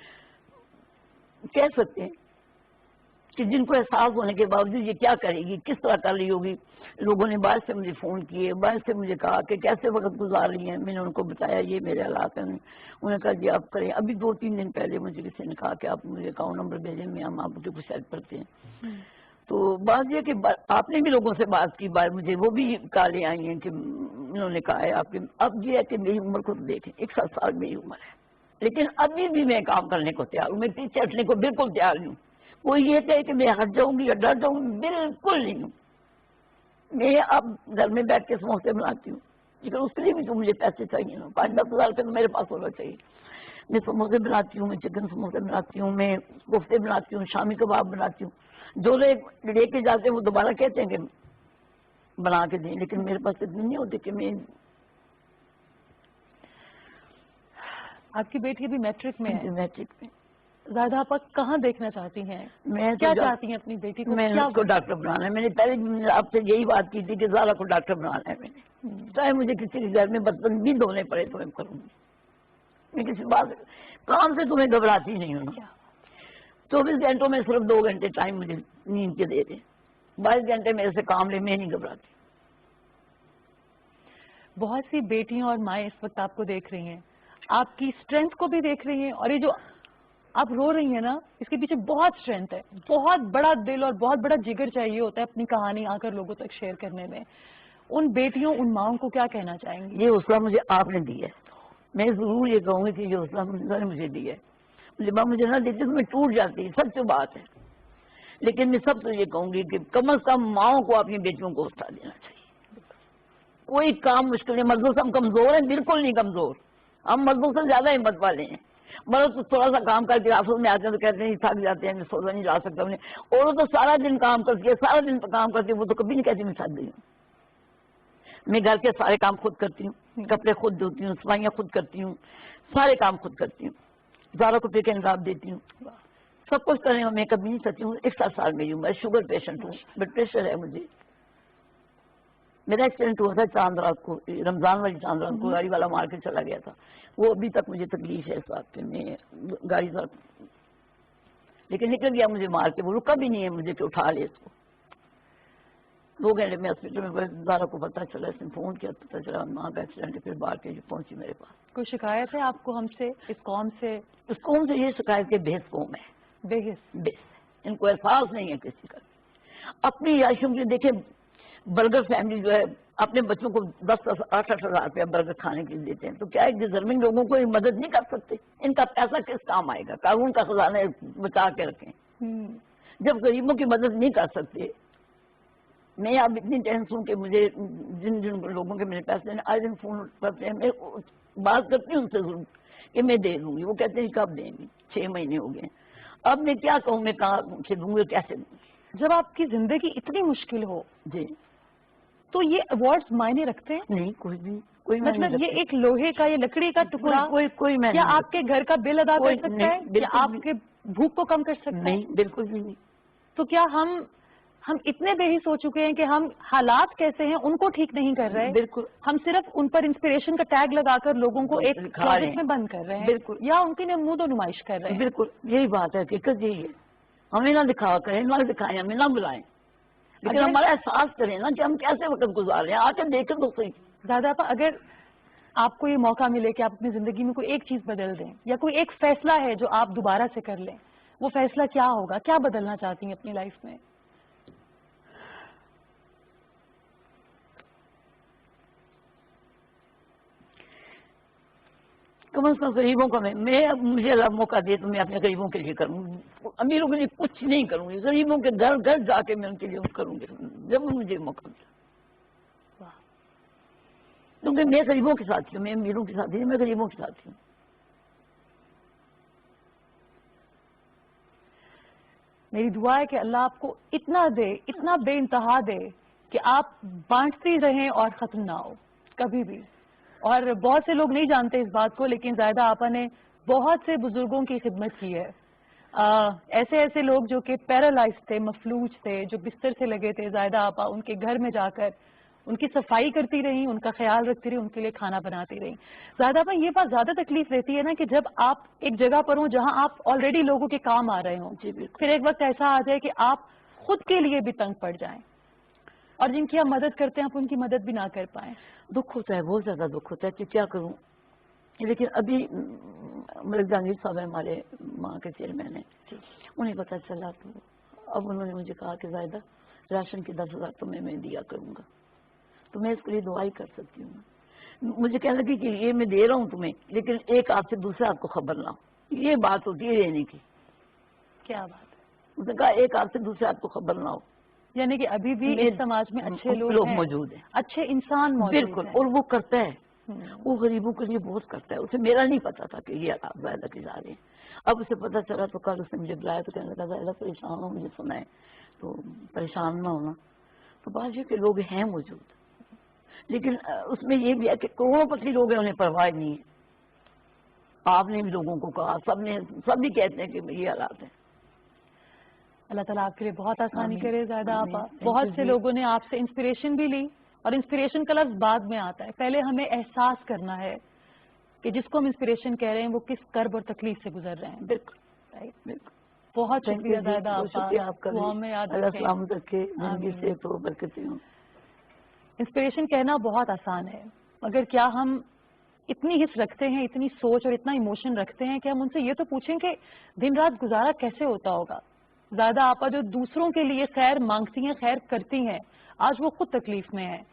کہہ سکتے ہیں کہ جن کو احساس ہونے کے باوجود یہ کیا کرے گی, کس طرح کر رہی ہوگی. لوگوں نے باہر سے مجھے فون کیے, باہر سے مجھے کہا کہ کیسے وقت گزار رہی ہیں. میں نے ان کو بتایا یہ میرے حالات ہیں. انہوں نے کہا جی آپ کریں. ابھی 2-3 دن پہلے مجھے کسی نے کہا کہ آپ مجھے اکاؤنٹ نمبر بھیجیں, میں ہم آپ کی کچھ ہیلپ کرتے ہیں. تو بات یہ کہ آپ نے بھی لوگوں سے بات کی, بات مجھے وہ بھی کالیں آئی ہیں کہ انہوں نے کہا ہے آپ کے. اب یہ ہے کہ میری عمر کو دیکھیں, 61 سال میری عمر ہے, لیکن ابھی بھی میں کام کرنے کو تیار ہوں, میں پیچھے ہٹنے کو بالکل تیار ہوں. کوئی یہ کہے کہ میں ہٹ جاؤں گی یا ڈر جاؤں گی، بالکل نہیں ہوں. میں اب گھر میں بیٹھ کے سموسے بناتی ہوں، لیکن اس کے لیے بھی تو مجھے پیسے چاہیے نا. 5-10 ہزار روپے تو میرے پاس ہونا چاہیے. میں سموسے بناتی ہوں، میں چکن سموسے بناتی ہوں، میں کوفتے بناتی ہوں، شامی کباب بناتی ہوں. جو لوگ لے کے جاتے ہیں وہ دوبارہ کہتے ہیں کہ بنا کے دیں، لیکن میرے پاس اتنی نہیں ہوتی کہ میں. آپ کی بیٹی بھی میٹرک میں ہے، میٹرک میں. زاہدہ آپا کہاں دیکھنا چاہتی ہیں؟ میں کیا چاہتی ہیں اپنی بیٹی کو؟ میں اس کو ڈاکٹر بنانا ہے. میں نے پہلے بھی آپ سے یہی بات کی تھی کہ زارا کو ڈاکٹر بنانا ہے. میں نے چاہے مجھے کسی کے گھر میں برتن بھی دھونے پڑے تو میں کروں گی. میں کسی بات کام سے تمہیں گھبراتی نہیں ہوں. 24 گھنٹوں میں صرف 2 گھنٹے ٹائم مجھے نیند کے دے دیں، 22 گھنٹے میرے سے کام لے، میں نہیں گھبراتی. بہت سی بیٹیاں اور مائیں اس وقت آپ کو دیکھ رہی ہیں، آپ کی اسٹرینتھ کو بھی دیکھ رہی ہیں، اور یہ جو آپ رو رہی ہیں نا، اس کے پیچھے بہت اسٹرینتھ ہے، بہت بڑا دل اور بہت بڑا جگر چاہیے ہوتا ہے اپنی کہانی آ کر لوگوں تک شیئر کرنے میں. ان بیٹیوں، ان ماؤں کو کیا کہنا چاہیں گی؟ یہ حوصلہ مجھے آپ نے دیا ہے. میں ضرور یہ کہوں گی کہ یہ حوصلہ نے مجھے دیا ہے. مجھے نہ دیتی تو میں ٹوٹ جاتی، سب سے بات ہے. لیکن میں سب سے یہ کہوں گی کہ کم از کم ماؤں کو اپنی بیٹیوں کو حوصلہ دینا چاہیے. کوئی کام مشکل ہے، مردوں سے ہم کمزور ہیں؟ بالکل نہیں کمزور. ہم مردوں سے زیادہ ہمت والے ہیں. مرد تو تھوڑا سا کام کر کے آفس میں آتے ہیں تو کہتے ہیں تھک جاتے ہیں، میں سودا نہیں لا سکتا. اور تو سارا دن کام کرتی ہے، سارا دن کام کرتی ہے، وہ تو کبھی نہیں کہتی میں تھک گئی ہوں. میں گھر کے سارے کام خود کرتی ہوں، کپڑے خود دھوتی ہوں، صفائیاں خود کرتی ہوں، سارے کام خود کرتی ہوں. زارا کو ٹیکن راب دیتی ہوں، سب کچھ کرنے میں کبھی نہیں سکتی ہوں. 61 سال میری عمر، شوگر پیشنٹ ہوں، بلڈ پریشر ہے مجھے. میرا ایکسیڈنٹ ہوا تھا چاند رات کو، رمضان والی چاند رات کو گاڑی والا مار کے چلا گیا تھا. وہ ابھی تک مجھے تکلیف ہے اس بات پہ. میں گاڑی سے لیکن نکل گیا مجھے مار کے، وہ رکا بھی نہیں ہے مجھے کہ اٹھا لے اس کو. 2 گھنٹے میں ہاسپٹل میں زارا کو پتہ چلا، اس نے فون کیا، پتہ چلا ماں کا ایکسیڈنٹ ہے. پھر باہر کے جو پہنچی میرے پاس. کوئی شکایت ہے آپ کو ہم سے، اس قوم سے؟ اس قوم سے یہ شکایت کہ بےحس قوم ہے، بے حس. ان کو احساس نہیں ہے کسی کا. اپنی عائشوں کے دیکھیں، برگر فیملی جو ہے اپنے بچوں کو 10-8 ہزار روپیہ برگر کھانے کے لیے دیتے ہیں، تو کیا ایک ڈیزرونگ لوگوں کو مدد نہیں کر سکتے؟ ان کا پیسہ کس کام آئے گا؟ قانون کا خزانہ بچا کے رکھیں. جب غریبوں کی مدد نہیں کر سکتے. میں اب اتنی ٹینس ہوں کہ مجھے جن لوگوں کے میرے پیسے ہیں آج دن فون کرتے ہیں، میں بات کرتی ہوں ان سے ضرور کہ میں دے دوں گی. وہ کہتے ہیں کب دیں گی؟ 6 مہینے ہو گئے. اب میں کیا کہوں، میں کہاں سے دوں گی، کیسے دوں گی؟ جب آپ کی زندگی اتنی مشکل ہو جی تو یہ ایوارڈز معنی رکھتے ہیں؟ نہیں، کوئی مطلب یہ ایک لوہے کا، یہ لکڑی کا ٹکڑا کوئی میں کیا آپ کے گھر کا بل ادا کر سکتا ہے؟ نہیں، کیا آپ کے بھوک کو کم کر سکتا ہے؟ نہیں، بالکل بھی نہیں. تو کیا ہم اتنے بے حس ہو چکے ہیں کہ ہم حالات کیسے ہیں ان کو ٹھیک نہیں کر رہے؟ بالکل. ہم صرف ان پر انسپریشن کا ٹیگ لگا کر لوگوں کو ایک کلوزٹ میں بند کر رہے ہیں، بالکل. یا ان کی نمود و نمائش کر رہے ہیں. بالکل یہی بات ہے، حقیقت یہی ہے. ہمیں نہ دکھاوا کریں، نہ دکھائیں، ہمیں نہ بلائیں، لیکن ہمارا احساس کریں نا کہ ہم کیسے وقت گزار رہے ہیں. آ کے دیکھیں تو صحیح. زیادہ اگر آپ کو یہ موقع ملے کہ آپ اپنی زندگی میں کوئی ایک چیز بدل دیں، یا کوئی ایک فیصلہ ہے جو آپ دوبارہ سے کر لیں، وہ فیصلہ کیا ہوگا؟ کیا بدلنا چاہتی ہیں اپنی لائف میں؟ کم از کم غریبوں کا مجھے اللہ موقع دے تو میں اپنے غریبوں کے لیے کروں. امیروں کے لیے کچھ نہیں کروں گی، غریبوں کے گھر گھر جا کے میں ان کے لیے کروں گی جب مجھے موقع ملے. کیونکہ میں غریبوں کے ساتھ ہوں، میں امیروں کے ساتھ ہوں، میں غریبوں کے ساتھ ہوں. میری دعا ہے کہ اللہ آپ کو اتنا دے، اتنا بے انتہا دے کہ آپ بانٹتی رہیں اور ختم نہ ہو کبھی بھی. اور بہت سے لوگ نہیں جانتے اس بات کو، لیکن زاہدہ آپا نے بہت سے بزرگوں کی خدمت کی ہے. ایسے لوگ جو کہ پیرالائز تھے، مفلوج تھے، جو بستر سے لگے تھے، زاہدہ آپا ان کے گھر میں جا کر ان کی صفائی کرتی رہی، ان کا خیال رکھتی رہی، ان کے لیے کھانا بناتی رہی. زاہدہ آپا یہ بات زیادہ تکلیف رہتی ہے نا کہ جب آپ ایک جگہ پر ہوں جہاں آپ آلریڈی لوگوں کے کام آ رہے ہوں، پھر ایک وقت ایسا آ جائے کہ آپ خود کے لیے بھی تنگ پڑ جائیں، اور جن کی آپ مدد کرتے ہیں آپ ان کی مدد بھی نہ کر پائیں. دکھ ہوتا ہے، بہت زیادہ دکھ ہوتا ہے کہ کیا کروں. لیکن ابھی ملک جہانگیر صاحب ہمارے ماں کے چیئرمین ہیں، انہیں پتہ چلا تو اب انہوں نے مجھے کہا کہ زاہدہ راشن کی 10,000 تو میں دیا کروں گا، تو میں اس کے لیے دعائی کر سکتی ہوں. مجھے کہنے لگی کہ یہ میں دے رہا ہوں تمہیں، لیکن ایک آپ سے دوسرے آپ کو خبر نہ ہو. یہ بات ہوتی ہے رہنے کی. کیا بات ہے. اس نے کہا ایک ہاتھ سے دوسرے ہاتھ کو خبر نہ ہو. یعنی کہ ابھی بھی اس سماج میں اچھے لوگ موجود ہیں, اچھے انسان موجود ہیں. بالکل, اور وہ کرتا ہے, وہ غریبوں کے لیے بہت کرتا ہے. اسے میرا نہیں پتا تھا کہ یہ حالات زائدہ کے جا رہے ہیں. اب اسے پتا چلا تو کل اس نے مجھے بلایا تو کہنے لگا زائدہ پریشان ہو, مجھے سنا ہے تو پریشان نہ ہونا. تو بات یہ کہ لوگ ہیں موجود, لیکن اس میں یہ بھی ہے کہ کروڑوں پتی لوگ ہیں, انہیں پرواہ نہیں ہے. آپ نے بھی لوگوں کو کہا, سب بھی کہتے ہیں کہ یہ حالات ہیں. اللہ تعالیٰ آپ کے لیے بہت آسانی کرے زیادہ آپا. بہت سے لوگوں نے آپ سے انسپریشن بھی لی, اور انسپریشن کا لفظ بعد میں آتا ہے. پہلے ہمیں احساس کرنا ہے کہ جس کو ہم انسپریشن کہہ رہے ہیں وہ کس کرب اور تکلیف سے گزر رہے ہیں. بالکل. بہت شکریہ زیادہ آپا, آپ کا. دعا میں یاد اللہ رکھیں. سلامت رکھے, زندگی سے تو برکتیں ہوں. انسپریشن کہنا بہت آسان ہے, مگر کیا ہم اتنی حس رکھتے ہیں, اتنی سوچ اور اتنا ایموشن رکھتے ہیں کہ ہم ان سے یہ تو پوچھیں کہ دن رات گزارا کیسے ہوتا ہوگا. زیادہ آپا جو دوسروں کے لیے خیر مانگتی ہیں, خیر کرتی ہیں, آج وہ خود تکلیف میں ہیں,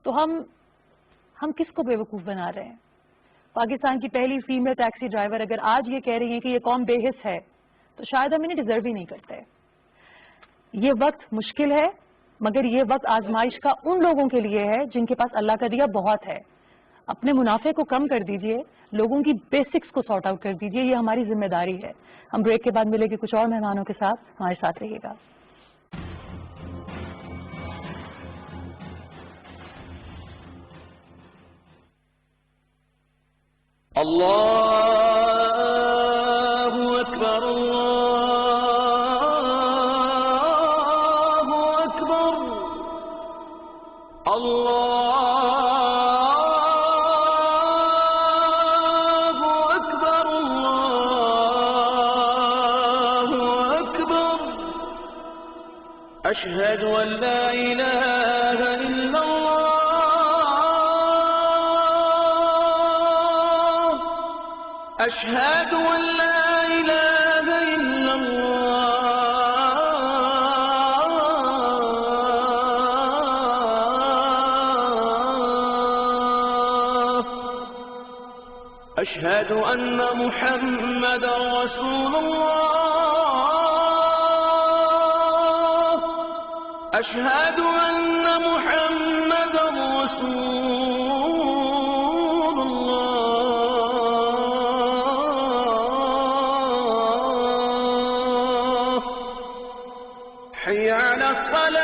تو ہم کس کو بیوقوف بنا رہے ہیں؟ پاکستان کی پہلی فیمیل ٹیکسی ڈرائیور اگر آج یہ کہہ رہی ہیں کہ یہ قوم بے حس ہے, تو شاید ہم انہیں ڈیزرو ہی نہیں کرتے. یہ وقت مشکل ہے, مگر یہ وقت آزمائش کا ان لوگوں کے لیے ہے جن کے پاس اللہ کا دیا بہت ہے. اپنے منافع کو کم کر دیجئے, لوگوں کی بیسکس کو سارٹ آؤٹ کر دیجئے, یہ ہماری ذمہ داری ہے. ہم بریک کے بعد ملیں گے کچھ اور مہمانوں کے ساتھ, ہمارے ساتھ رہیے گا. اللہ اکبر, اللہ اکبر, اللہ أشهد أن لا إله إلا الله, أشهد أن لا إله إلا الله, أشهد أن محمدا رسول الله, أشهد أن محمدا رسول الله, حي على الصلاة,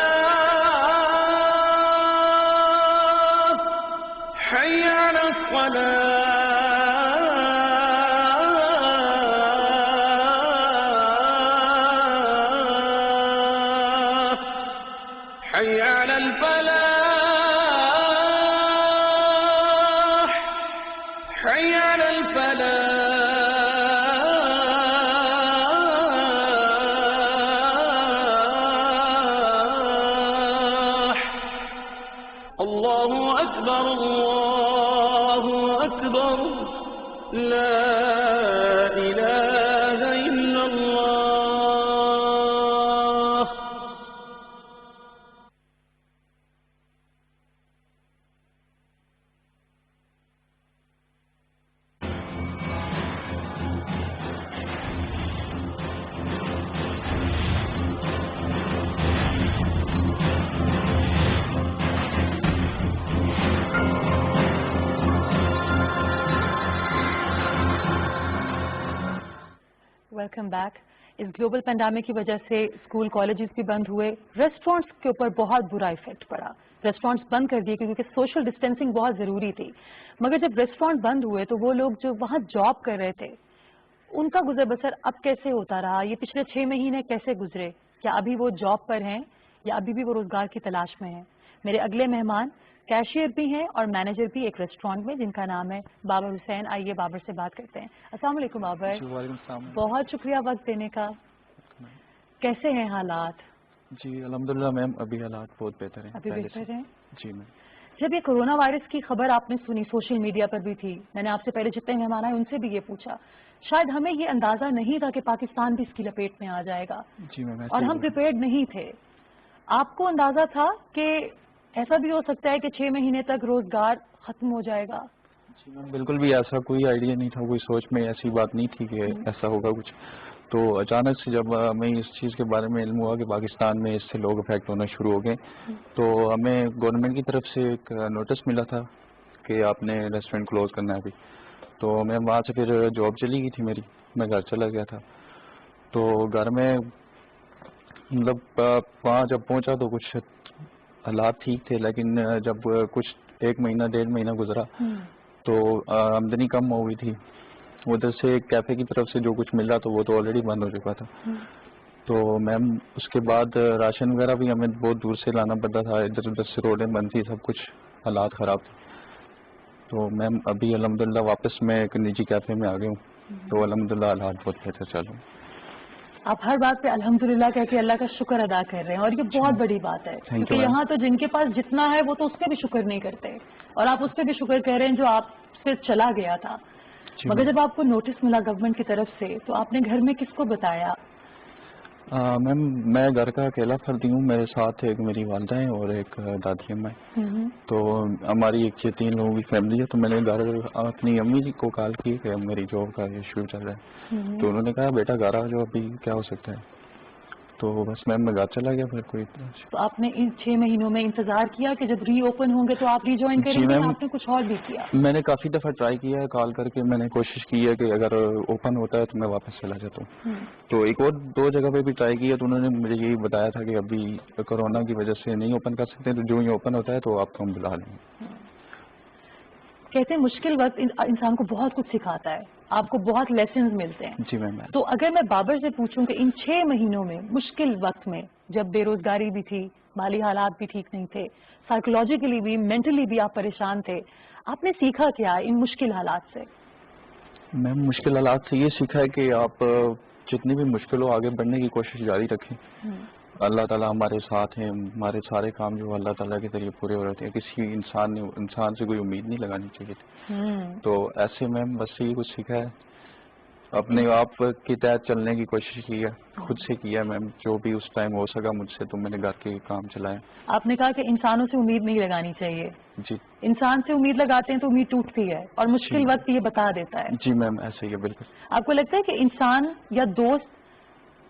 حي على الصلاة, حي على الفلاح, حي على الفلاح. الله أكبر, الله أكبر, لا إله إلا الله. Welcome back. اس گلوبل پینڈیمک کی وجہ سے اسکول کالجز بھی بند ہوئے, ریسٹورینٹس کے اوپر بہت برا ایفیکٹ پڑا. ریسٹورینٹس بند کر دیے کیونکہ سوشل ڈسٹینسنگ بہت ضروری تھی. مگر جب ریسٹورینٹ بند ہوئے تو وہ لوگ جو وہاں جاب کر رہے تھے ان کا گزر بسر اب کیسے ہوتا رہا؟ یہ پچھلے 6 مہینے کیسے گزرے؟ کیا ابھی وہ جاب پر ہیں یا ابھی بھی وہ روزگار کی تلاش میں ہیں؟ میرے اگلے مہمان کیشیئر بھی ہیں اور مینیجر بھی ایک ریسٹورینٹ میں, جن کا نام ہے بابر حسین. آئیے بابر سے بات کرتے ہیں. السلام علیکم بابر. وعلیکم السلام. بہت شکریہ وقت دینے کا. کیسے ہیں حالات؟ جی الحمدللہ میم, ابھی حالات بہت بہتر ہیں. ابھی بہتر ہیں؟ جی میم. جب یہ کورونا وائرس کی خبر آپ نے سنی, سوشل میڈیا پر بھی تھی, میں نے آپ سے پہلے جتنے مہمان آئے ان سے بھی یہ پوچھا, شاید ہمیں یہ اندازہ نہیں تھا کہ پاکستان بھی اس کی لپیٹ میں آ جائے گا. جی میم. اور ہم پریپیئرڈ نہیں تھے. آپ کو اندازہ تھا کہ ایسا بھی ہو سکتا ہے کہ 6 مہینے تک روزگار ختم ہو جائے گا؟ جی میم بالکل بھی ایسا کوئی آئیڈیا نہیں تھا, کوئی سوچ میں ایسی بات نہیں تھی کہ ایسا ہوگا کچھ. تو اچانک سے جب ہمیں اس چیز کے بارے میں علم ہوا کہ پاکستان میں اس سے لوگ افیکٹ ہونا شروع ہو گئے، تو ہمیں گورنمنٹ کی طرف سے ایک نوٹس ملا تھا کہ آپ نے ریسٹورینٹ کلوز کرنا ہے ابھی. تو میں وہاں سے پھر جاب چلی گئی تھی میری، میں گھر چلا گیا تھا. تو گھر میں مطلب وہاں جب پہنچا تو کچھ حالات ٹھیک تھے، لیکن جب کچھ 1 مہینہ 1.5 مہینہ گزرا تو آمدنی کم ہو گئی تھی. ادھر سے کیفے کی طرف سے جو کچھ مل رہا تھا وہ تو آلریڈی بند ہو چکا تھا. تو میم اس کے بعد راشن وغیرہ بھی ہمیں بہت دور سے لانا پڑتا تھا، ادھر ادھر سے روڈیں بند تھی، سب کچھ حالات خراب تھے. تو میم ابھی الحمدللہ واپس میں ایک نجی کیفے میں آ گیا ہوں. تو الحمدللہ حالات بہت بہتر چل رہے ہیں. آپ ہر بات پہ الحمدللہ کہہ کے اللہ کا شکر ادا کر رہے ہیں، اور یہ بہت بڑی بات ہے، کیونکہ یہاں تو جن کے پاس جتنا ہے وہ تو اس پہ بھی شکر نہیں کرتے، اور آپ اس پہ بھی شکر کہہ رہے ہیں جو آپ سے چلا گیا تھا. مگر جب آپ کو نوٹس ملا گورنمنٹ کی طرف سے تو آپ نے گھر میں کس کو بتایا؟ میم میں گھر کا اکیلا فرد ہوں، میرے ساتھ ایک میری والدہ ہیں اور ایک دادی اماں ہیں. تو ہماری ایک 3 لوگوں کی فیملی ہے. تو میں نے گھر اپنی امی جی کو کال کی کہ میری جاب کا ایشو چل رہا ہے. تو انہوں نے کہا بیٹا گھر آ جاؤ، ابھی کیا ہو سکتا ہے. تو بس میم میں گھر چلا گیا. پھر کوئی تو آپ نے ان 6 مہینوں میں انتظار کیا کہ جب ری اوپن ہوں گے تو آپ ری جوائن کریں گے، آپ نے کچھ اور بھی کیا؟ میں نے کافی دفعہ ٹرائی کیا ہے، کال کر کے میں نے کوشش کی ہے کہ اگر اوپن ہوتا ہے تو میں واپس چلا جاتا ہوں. تو ایک اور 2 جگہ پہ بھی ٹرائی کیا، تو انہوں نے مجھے یہی بتایا تھا کہ ابھی کورونا کی وجہ سے نہیں اوپن کر سکتے، تو جو ہی اوپن ہوتا ہے تو آپ کو ہم بلا لیں گے. کہتے ہیں مشکل وقت انسان کو بہت کچھ سکھاتا ہے، آپ کو بہت لیسنز ملتے ہیں. جی میم. تو اگر میں بابر سے پوچھوں کہ ان 6 مہینوں میں مشکل وقت میں جب بے روزگاری بھی تھی، مالی حالات بھی ٹھیک نہیں تھے، سائیکولوجیکلی بھی مینٹلی بھی آپ پریشان تھے، آپ نے سیکھا کیا ان مشکل حالات سے؟ میم مشکل حالات سے یہ سیکھا ہے کہ آپ جتنی بھی مشکل ہو آگے بڑھنے کی کوشش جاری رکھیں. اللہ تعالیٰ ہمارے ساتھ ہیں، ہمارے سارے کام جو اللہ تعالیٰ کے ذریعے پورے ہو رہے ہیں. کسی انسان سے کوئی امید نہیں لگانی چاہیے تھی. تو ایسے میم بس یہ کچھ سیکھا ہے، اپنے آپ کے تحت چلنے کی کوشش کی ہے، خود سے کیا میم. جو بھی اس ٹائم ہو سکا مجھ سے تو میں نے گھر کے کام چلائے. آپ نے کہا کہ انسانوں سے امید نہیں لگانی چاہیے. جی. انسان سے امید لگاتے ہیں تو امید ٹوٹتی ہے، اور مشکل وقت یہ بتا دیتا ہے. جی میم ایسے ہی ہے بالکل. آپ کو لگتا ہے کہ انسان یا دوست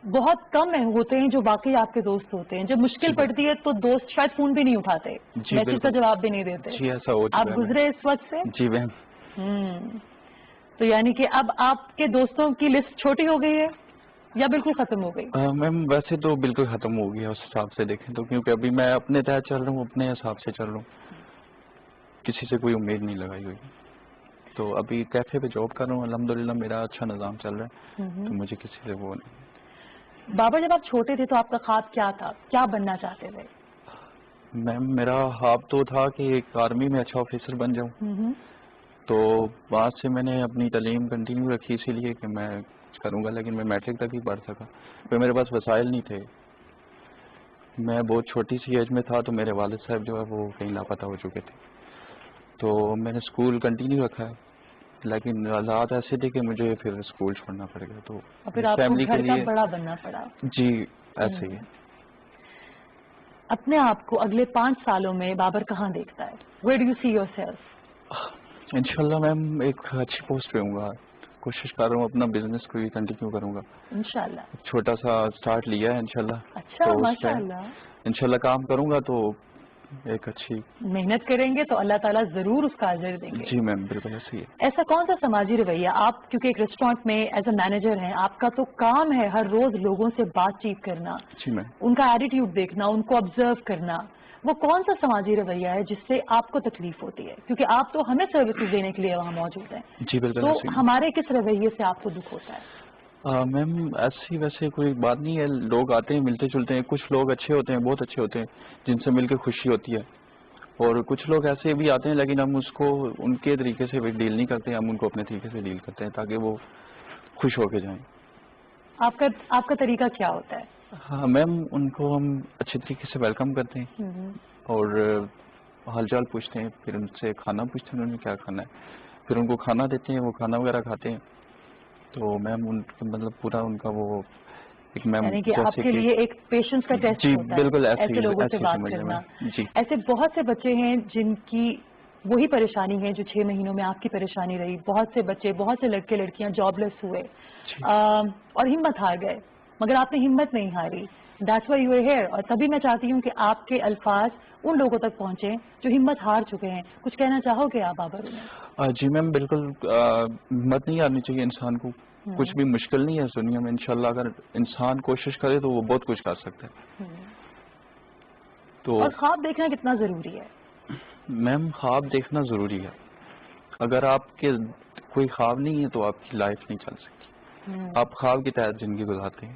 بہت کم ہوتے ہیں جو واقعی آپ کے دوست ہوتے ہیں؟ جب مشکل پڑتی ہے تو دوست شاید فون بھی نہیں اٹھاتے، میسج کا جواب بھی نہیں دیتے. جی ایسا ہو چکا ہے. آپ گزرے اس وقت سے؟ جی میم. تو یعنی کہ اب آپ کے دوستوں کی لسٹ چھوٹی ہو گئی ہے یا بالکل ختم ہو گئی؟ میم ویسے تو بالکل ختم ہو گیا اس حساب سے دیکھیں تو، کیونکہ ابھی میں اپنے تحت چل رہا ہوں، اپنے حساب سے چل رہا ہوں، کسی سے کوئی امید نہیں لگائی ہوئی. تو ابھی کیفے پہ جاب کر رہا ہوں، الحمدللہ میرا اچھا نظام چل رہا ہے. تو مجھے کسی سے وہ نہیں. بابا جب آپ چھوٹے تھے تو آپ کا خواب کیا تھا؟ کیا بننا چاہتے تھے؟ میم میرا خواب تو تھا کہ ایک آرمی میں اچھا آفیسر بن جاؤں. تو وہاں سے میں نے اپنی تعلیم کنٹینیو رکھی اسی لیے کہ میں کروں گا، لیکن میں میٹرک تک ہی پڑھ سکا. پھر میرے پاس وسائل نہیں تھے، میں بہت چھوٹی سی ایج میں تھا، تو میرے والد صاحب جو ہے وہ کہیں لاپتہ ہو چکے تھے. تو میں نے اسکول کنٹینیو رکھا ہے، لیکن حالات ایسے تھے کہ مجھے پھر اسکول چھوڑنا پڑ گیا. تو پھر آپ کو فیملی کے گھر کا لیے بڑا بننا پڑا. جی ایسے ہی. اپنے آپ کو اگلے 5 سالوں میں بابر کہاں دیکھتا ہے؟ Where do you see yourself? انشاءاللہ میم ایک اچھی پوسٹ پہ ہوں گا. کوشش کر رہا ہوں اپنا بزنس کو بھی کنٹینیو کروں گا. انشاءاللہ. چھوٹا سا اسٹارٹ لیا ہے انشاءاللہ. اچھا ماشاءاللہ. انشاءاللہ کام کروں گا تو ایک اچھی محنت کریں گے تو اللہ تعالیٰ ضرور اس کا اجر دیں گے. جی میم بالکل ایسے ہی ہے. ایسا کون سا سماجی رویہ، آپ کیونکہ ایک ریسٹورینٹ میں ایز اے مینیجر ہیں، آپ کا تو کام ہے ہر روز لوگوں سے بات چیت کرنا، جی میم. ان کا ایٹیٹیوڈ دیکھنا، ان کو آبزرو کرنا، وہ کون سا سماجی رویہ ہے جس سے آپ کو تکلیف ہوتی ہے؟ کیونکہ آپ تو ہمیں سروسز دینے کے لیے وہاں موجود ہیں. جی بالکل. تو ہمارے کس رویے سے آپ کو دکھ ہوتا ہے؟ میم ایسی ویسے کوئی بات نہیں ہے، لوگ آتے ہیں ملتے جلتے ہیں، کچھ لوگ اچھے ہوتے ہیں، بہت اچھے ہوتے ہیں جن سے مل کے خوشی ہوتی ہے، اور کچھ لوگ ایسے بھی آتے ہیں لیکن ہم اس کو ان کے طریقے سے ڈیل نہیں کرتے، ہم ان کو اپنے طریقے سے ڈیل کرتے ہیں تاکہ وہ خوش ہو کے جائیں. آپ کا طریقہ کیا ہوتا ہے؟ ہاں میم ان کو ہم اچھے طریقے سے ویلکم کرتے ہیں اور حال چال پوچھتے ہیں، پھر ان سے کھانا پوچھتے ہیں انہوں نے کیا کھانا ہے، پھر ان کو کھانا دیتے ہیں، وہ کھانا وغیرہ کھاتے ہیں. تو میم ان مطلب پورا ان کا وہ ایک میم یعنی کہ آپ کے لیے ایک پیشنس کا ٹیسٹ جی ہوتا ہے بالکل ایسے لوگوں سے بات کرنا. جی ایسے بہت سے بچے ہیں جن کی وہی پریشانی ہے جو 6 مہینوں میں آپ کی پریشانی رہی. بہت سے بچے, بہت سے لڑکے لڑکیاں جاب لیس ہوئے اور ہمت ہار گئے, مگر آپ نے ہمت نہیں ہاری. That's why you are here. اور تبھی میں چاہتی ہوں کہ آپ کے الفاظ ان لوگوں تک پہنچیں جو ہمت ہار چکے ہیں. کچھ کہنا چاہو گے آپ بابر انہیں؟ جی میم بالکل, ہمت نہیں ہارنی چاہیے انسان کو. کچھ بھی مشکل نہیں ہے اس دنیا میں, انشاءاللہ اگر انسان کوشش کرے تو وہ بہت کچھ کر سکتا ہے. تو اور خواب دیکھنا کتنا ضروری ہے؟ میم خواب دیکھنا ضروری ہے. اگر آپ کے کوئی خواب نہیں ہے تو آپ کی لائف نہیں چل سکتی. آپ خواب کے تحت زندگی گزارتے ہیں.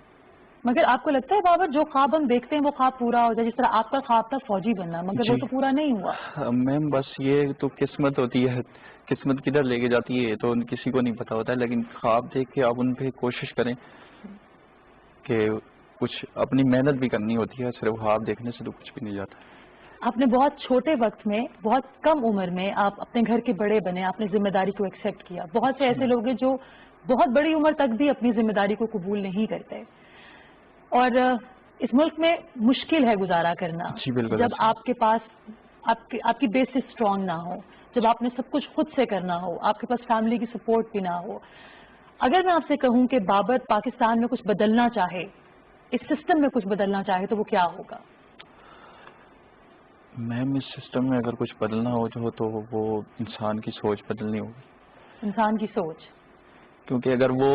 مگر آپ کو لگتا ہے بابر جو خواب ہم دیکھتے ہیں وہ خواب پورا ہو جائے؟ جس طرح آپ کا خواب تھا فوجی بننا, مگر وہ تو پورا نہیں ہوا. میم بس یہ تو قسمت ہوتی ہے, قسمت کدھر لے کے جاتی ہے تو کسی کو نہیں پتا ہوتا ہے. لیکن خواب دیکھ کے آپ ان پہ کوشش کریں کہ کچھ اپنی محنت بھی کرنی ہوتی ہے. صرف خواب دیکھنے سے تو کچھ بھی نہیں جاتا. آپ نے بہت چھوٹے وقت میں, بہت کم عمر میں آپ اپنے گھر کے بڑے بنے, آپ نے ذمہ داری کو ایکسیپٹ کیا. بہت سے ایسے لوگ ہیں جو بہت بڑی عمر تک بھی اپنی ذمہ داری کو قبول نہیں کرتے, اور اس ملک میں مشکل ہے گزارا کرنا جب آپ کے پاس آپ کی بیسس اسٹرانگ نہ ہو, جب آپ نے سب کچھ خود سے کرنا ہو, آپ کے پاس فیملی کی سپورٹ بھی نہ ہو. اگر میں آپ سے کہوں کہ بابر پاکستان میں کچھ بدلنا چاہے, اس سسٹم میں کچھ بدلنا چاہے, تو وہ کیا ہوگا؟ میم اس سسٹم میں اگر کچھ بدلنا ہو تو وہ انسان کی سوچ بدلنی ہوگی. انسان کی سوچ, کیونکہ اگر وہ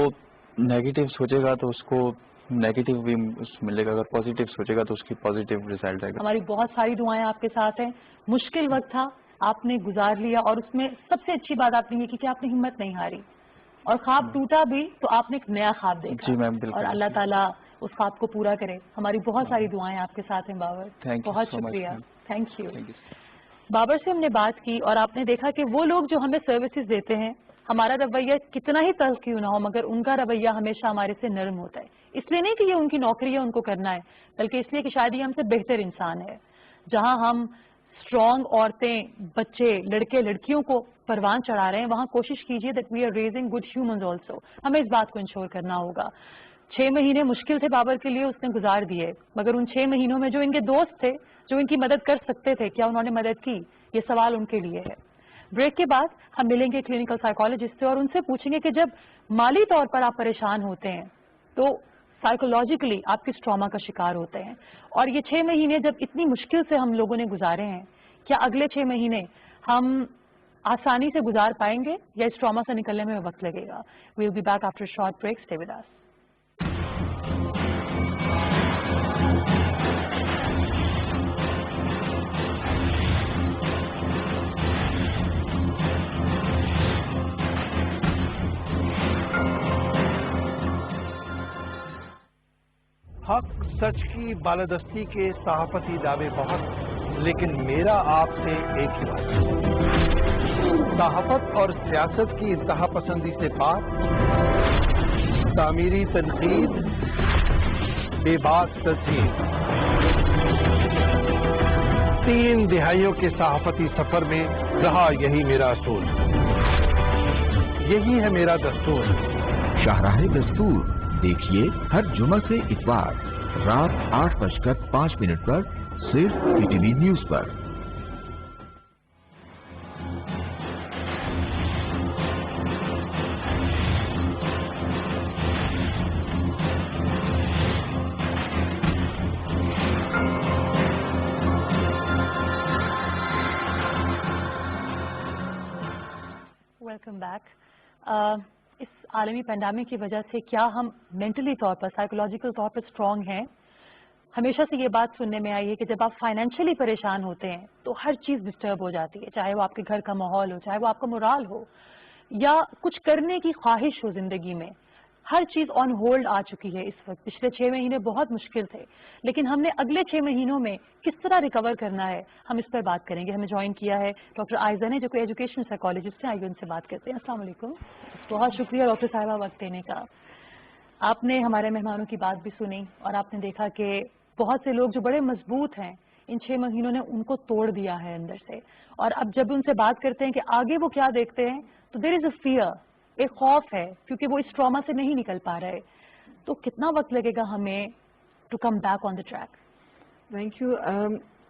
نیگیٹو سوچے گا تو اس کو نیگیٹو بھی ملے گا, اگر پازیٹیو سوچے گا تو اس کی پازیٹیو ریزلٹ آئے گا. ہماری بہت ساری دعائیں آپ کے ساتھ ہیں. مشکل وقت تھا, آپ نے گزار لیا, اور اس میں سب سے اچھی بات آپ نے یہ کی کہ آپ نے ہمت نہیں ہاری, اور خواب ٹوٹا بھی تو آپ نے ایک نیا خواب دیکھا. جی میم بالکل, اور اللہ تعالیٰ اس خواب کو پورا کرے. ہماری بہت ساری دعائیں آپ کے ساتھ ہیں بابر. بہت شکریہ. Thank you. بابر سے ہم نے بات کی اور آپ نے دیکھا کہ وہ لوگ جو ہمیں سروسز دیتے ہیں, ہمارا رویہ کتنا ہی تلخ کیوں نہ ہو, مگر ان کا رویہ ہمیشہ ہمارے سے نرم ہوتا ہے. اس لیے نہیں کہ یہ ان کی نوکری ہے, ان کو کرنا ہے, بلکہ اس لیے کہ شاید یہ ہم سے بہتر انسان ہے. جہاں ہم اسٹرانگ عورتیں, بچے, لڑکے لڑکیوں کو پروان چڑھا رہے ہیں, وہاں کوشش کیجیے that we are raising good humans also. ہمیں اس بات کو انشور کرنا ہوگا. 6 مہینے مشکل تھے بابر کے لیے, اس نے گزار دیے, مگر ان 6 مہینوں میں جو ان کے دوست تھے, جو ان کی مدد کر سکتے تھے, کیا انہوں نے مدد کی؟ یہ سوال ان کے لیے ہے. بریک کے بعد ہم ملیں گے کلینکل سائیکالوجسٹ سے اور ان سے پوچھیں گے کہ جب مالی طور پر آپ پریشان ہوتے ہیں تو سائیکولوجیکلی آپ کس ٹراما کا شکار ہوتے ہیں, اور یہ 6 مہینے جب اتنی مشکل سے ہم لوگوں نے گزارے ہیں, کیا اگلے 6 مہینے ہم آسانی سے گزار پائیں گے یا اس ٹراما سے نکلنے میں وقت لگے گا؟ We will be back after short break. Stay with us. حق سچ کی بالادستی کے صحافتی دعوے بہت, لیکن میرا آپ سے ایک ہی بات, صحافت اور سیاست کی انتہا پسندی سے پاک, تعمیری تنقید, بے باک تجزیے. 3 دہائیوں کے صحافتی سفر میں رہا یہی میرا اصول, یہی ہے میرا دستور. شاہراہ دستور دیکھیے ہر جمعہ سے اتوار رات 8:05 پر صرف PTV نیوز پر. Welcome back. اس عالمی پینڈیمک کی وجہ سے کیا ہم مینٹلی طور پر, سائیکولوجیکل طور پر اسٹرانگ ہیں؟ ہمیشہ سے یہ بات سننے میں آئی ہے کہ جب آپ فائنینشلی پریشان ہوتے ہیں تو ہر چیز ڈسٹرب ہو جاتی ہے, چاہے وہ آپ کے گھر کا ماحول ہو, چاہے وہ آپ کا مورال ہو, یا کچھ کرنے کی خواہش ہو زندگی میں. ہر چیز آن ہولڈ آ چکی ہے اس وقت. پچھلے 6 مہینے بہت مشکل تھے, لیکن ہم نے اگلے 6 مہینوں میں کس طرح ریکور کرنا ہے, ہم اس پر بات کریں گے. ہمیں جوائن کیا ہے ڈاکٹر آئزہ نے, جو کہ ایجوکیشن سائیکالوجسٹ ہیں. آئیے ان سے بات کرتے ہیں. السلام علیکم. بہت شکریہ ڈاکٹر صاحبہ وقت دینے کا. آپ نے ہمارے مہمانوں کی بات بھی سنی اور آپ نے دیکھا کہ بہت سے لوگ جو بڑے مضبوط ہیں, ان 6 مہینوں نے ان کو توڑ دیا ہے اندر سے, اور اب جب ان سے بات کرتے ہیں کہ آگے وہ کیا دیکھتے ہیں تو دیر از اے فیئر, ایک خوف ہے, کیونکہ وہ اس ٹراما سے نہیں نکل پا رہے. تو کتنا وقت لگے گا ہمیں to come back on the track? Thank you.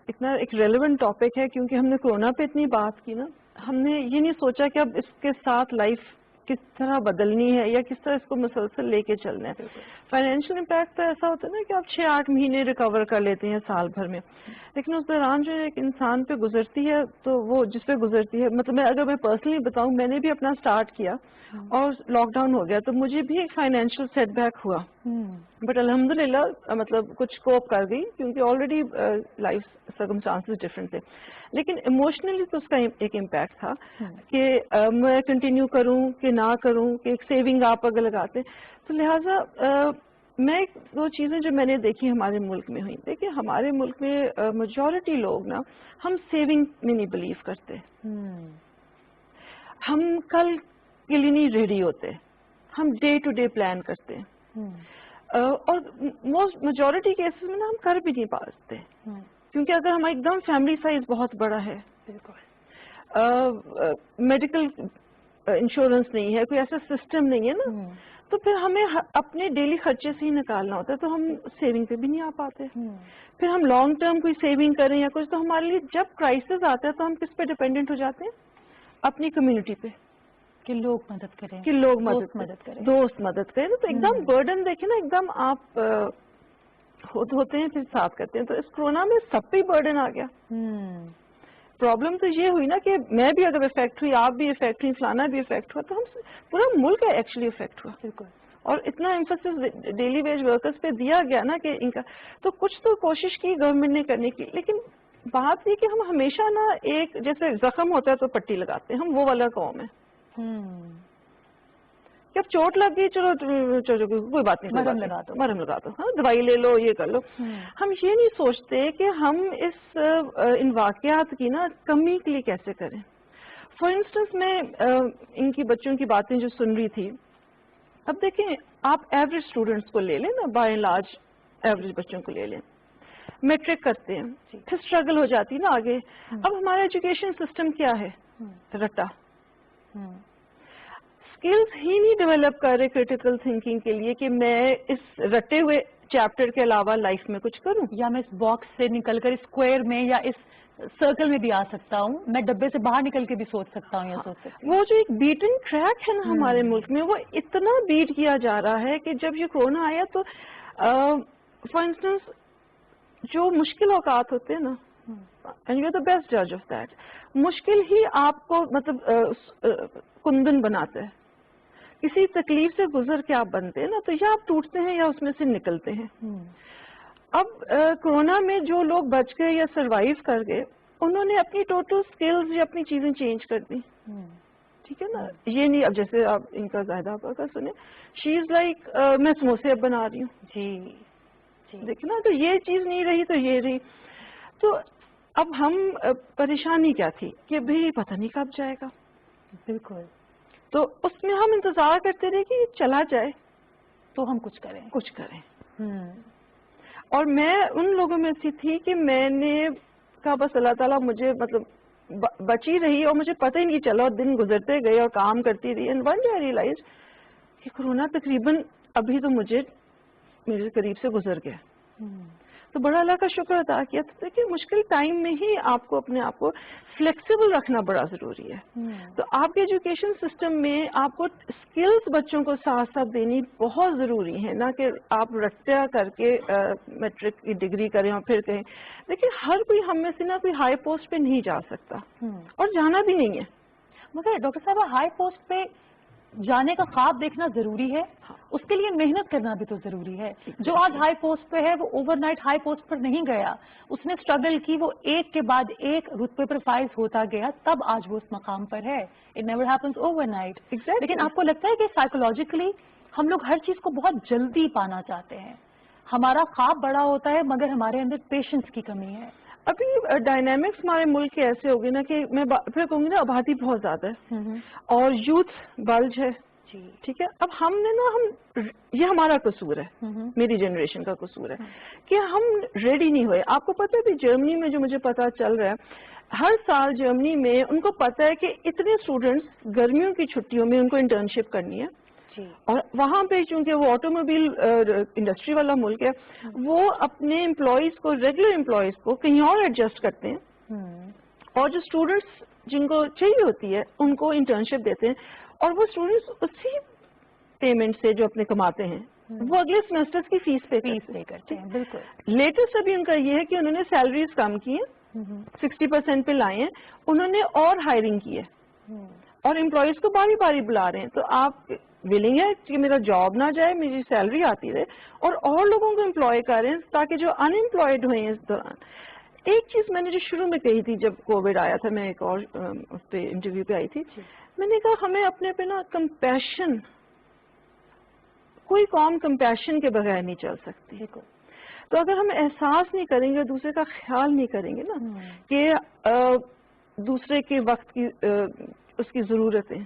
اتنا ایک ریلیونٹ ٹاپک ہے کیونکہ ہم نے کورونا پہ اتنی بات کی نا. ہم نے یہ نہیں سوچا کہ اب اس کے ساتھ لائف کس طرح بدلنی ہے یا کس طرح اس کو مسلسل لے کے چلنا ہے. فائنینشیل امپیکٹ تو ایسا ہوتا ہے نا کہ آپ 6-8 مہینے ریکور کر لیتے ہیں سال بھر میں, لیکن اس دوران جو ایک انسان پہ گزرتی ہے تو وہ جس پہ گزرتی ہے, مطلب اگر میں پرسنلی بتاؤں, میں نے بھی اپنا سٹارٹ کیا اور لاک ڈاؤن ہو گیا تو مجھے بھی ایک فائنینشیل سیٹ بیک ہوا, بٹ الحمدللہ مطلب کچھ کوپ کر گئی کیونکہ آلریڈی لائف سرکمسٹانسز ڈفرینٹ تھے. لیکن ایموشنلی تو اس کا ایک امپیکٹ تھا کہ میں کنٹینیو کروں کہ نہ کروں, کہ ایک سیونگ آپ اگر لگاتے ہیں تو لہٰذا میں 2 چیزیں جو میں نے دیکھی ہمارے ملک میں ہوئی. دیکھیے ہمارے ملک میں میجورٹی لوگ نا ہم سیونگ میں نہیں بلیو کرتے, ہم کل کے لیے نہیں ریڈی ہوتے, ہم ڈے ٹو ڈے پلان کرتے ہیں, اور موسٹ میجورٹی کیسز میں نا ہم کر بھی نہیں پاتے, کیونکہ اگر ہمارا ایک دم فیملی سائز بہت بڑا ہے, میڈیکل انشورنس نہیں ہے, کوئی ایسا سسٹم نہیں ہے نا, تو پھر ہمیں اپنے ڈیلی خرچے سے ہی نکالنا ہوتا ہے, تو ہم سیونگ پہ بھی نہیں آ پاتے. پھر ہم لانگ ٹرم کوئی سیونگ کریں یا کچھ, تو ہمارے لیے جب کرائسس آتا ہے تو ہم کس پہ ڈیپینڈنٹ ہو جاتے ہیں, اپنی کمیونٹی پہ, کہ لوگ مدد کریں, کہ لوگ مدد کریں, دوست مدد کریں. تو ایک دم برڈن دیکھیں نا, ایک دم آپ ہوتے ہیں پھر ساتھ کرتے ہیں. تو اس کورونا میں سب پہ برڈن آ گیا. پرابلم تو یہ ہوئی نا کہ میں بھی اگر افیکٹ ہوئی, آپ بھی افیکٹ ہوئی, فلانا بھی افیکٹ ہوا, تو ہم پورا ملک ایکچولی افیکٹ ہوا. بالکل. اور اتنا ایمفسس ڈیلی ویج ورکرز پہ دیا گیا نا کہ ان کا, تو کچھ تو کوشش کی گورنمنٹ نے کرنے کی, لیکن بات یہ کہ ہم ہمیشہ نا ایک جیسے زخم ہوتا ہے تو پٹی لگاتے ہیں, ہم وہ والا قوم ہے کہ اب چوٹ لگ گئی, چلو کوئی بات نہیں, مرہم لگا دو, ہاں دوائی لے لو, یہ کر لو. ہم یہ نہیں سوچتے کہ ہم اس ان واقعات کی نا کمی کے لیے کیسے کریں. فار انسٹنس میں ان کی بچوں کی باتیں جو سن رہی تھی, اب دیکھیں آپ ایوریج اسٹوڈینٹس کو لے لیں نا, بائی اینڈ لارج ایوریج بچوں کو لے لیں, میٹرک کرتے ہیں, پھر اسٹرگل ہو جاتی ہے نا آگے. اب ہمارا ایجوکیشن سسٹم کیا ہے, رٹا, اسکلز ہی نہیں ڈیولپ کر رہے کریٹیکل تھنکنگ کے لیے کہ میں اس رٹے ہوئے چیپٹر کے علاوہ لائف میں کچھ کروں, یا میں اس باکس سے نکل کر اسکوائر میں یا اس سرکل میں بھی آ سکتا ہوں, میں ڈبے سے باہر نکل کے بھی سوچ سکتا ہوں یا سوچ سکتا ہوں. وہ جو ایک بیٹن ٹریک ہے نا ہمارے ملک میں, وہ اتنا بیٹ کیا جا رہا ہے کہ جب یہ کورونا آیا تو فار انسٹنس جو مشکل اوقات ہوتے ہیں نا, and you are the best جج آف دیٹ, مشکل ہی آپ کو مطلب کندن بناتا ہے. کسی تکلیف سے گزر کے آپ بنتے ہیں نا, تو یا آپ ٹوٹتے ہیں یا اس میں سے نکلتے ہیں. اب کورونا میں جو لوگ بچ گئے یا سروائیو کر گئے, انہوں نے اپنی ٹوٹل سکلز یا اپنی چیزیں چینج کر دی. ٹھیک ہے نا, یہ نہیں اب جیسے آپ ان کا زاہدہ آپ کا سنیں, شی از لائک میں سموسے اب بنا رہی ہوں, جی دیکھیں نا, تو یہ چیز نہیں رہی تو یہ رہی. تو اب ہم پریشانی کیا تھی کہ بھئی پتہ نہیں کب جائے گا. بالکل. تو اس میں ہم انتظار کرتے رہے کہ چلا جائے تو ہم کچھ کریں. اور میں ان لوگوں میں سے تھی کہ میں نے کہا بس اللہ تعالیٰ مجھے مطلب بچی رہی اور مجھے پتہ ہی نہیں چلا, اور دن گزرتے گئے اور کام کرتی رہی. And one day I realise کہ کورونا تقریباً ابھی تو مجھے میرے قریب سے گزر گیا. تو بڑا اللہ کا شکر ادا کیا. تو دیکھیے مشکل ٹائم میں ہی آپ کو اپنے آپ کو فلیکسیبل رکھنا بڑا ضروری ہے. تو آپ کے ایجوکیشن سسٹم میں آپ کو اسکلز بچوں کو ساتھ ساتھ دینی بہت ضروری ہے, نہ کہ آپ رٹا کر کے میٹرک کی ڈگری کریں اور پھر کہیں. دیکھیے ہر کوئی ہم میں سے نا کوئی ہائی پوسٹ پہ نہیں جا سکتا, اور جانا بھی نہیں ہے. مگر ڈاکٹر صاحبہ ہائی پوسٹ پہ جانے کا خواب دیکھنا ضروری ہے, اس کے لیے محنت کرنا بھی تو ضروری ہے. جو آج ہائی پوسٹ پہ ہے وہ اوور نائٹ ہائی پوسٹ پر نہیں گیا, اس نے اسٹرگل کی, وہ ایک کے بعد ایک رتبے پر فائز ہوتا گیا, تب آج وہ اس مقام پر ہے. It never happens over night. لیکن آپ کو لگتا ہے کہ سائیکولوجیکلی ہم لوگ ہر چیز کو بہت جلدی پانا چاہتے ہیں, ہمارا خواب بڑا ہوتا ہے مگر ہمارے اندر پیشنس کی کمی ہے. ابھی ڈائنامکس ہمارے ملک کے ایسے ہو گئے نا کہ میں پھر کہوں گی نا, آبادی بہت زیادہ ہے اور یوتھ بلج ہے. ٹھیک ہے, اب ہم نے نا یہ ہمارا قصور ہے, میری جنریشن کا قصور ہے کہ ہم ریڈی نہیں ہوئے. آپ کو پتہ ہے جرمنی میں جو مجھے پتا چل رہا ہے, ہر سال جرمنی میں ان کو پتا ہے کہ اتنے اسٹوڈینٹس گرمیوں کی چھٹیوں میں ان کو انٹرنشپ کرنی ہے, اور وہاں پہ چونکہ وہ آٹو موبائل انڈسٹری والا ملک ہے, وہ اپنے امپلائیز کو, ریگولر امپلائیز کو کہیں اور ایڈجسٹ کرتے ہیں, اور جو اسٹوڈنٹس جن کو چاہیے ہوتی ہے ان کو انٹرنشپ دیتے ہیں, اور وہ اسٹوڈنٹس اسی پیمنٹ سے جو اپنے کماتے ہیں وہ اگلے سیمسٹر کی فیس پے کرتے ہیں. بالکل لیٹسٹ ابھی ان کا یہ ہے کہ انہوں نے سیلریز کم کی ہیں, 60% پہ لائے ہیں, انہوں نے اور ہائرنگ کی ہے, اور امپلائیز کو باری باری بلا رہے ہیں. تو آپ ولنگ ہے کہ میرا جاب نہ جائے, میری سیلری آتی رہے, اور لوگوں کو امپلائی کر رہے ہیں تاکہ جو ان امپلائڈ ہوئے ہیں اس دوران. ایک چیز میں نے جو شروع میں کہی تھی جب کووڈ آیا تھا, میں ایک اور اس پہ انٹرویو پہ آئی تھی, میں نے کہا ہمیں اپنے پہ نا کمپیشن, کوئی قوم کمپیشن کے بغیر نہیں چل سکتی. تو اگر ہم احساس نہیں کریں گے, دوسرے کا خیال نہیں کریں گے نا کہ دوسرے کے وقت کی اس کی ضرورت ہے.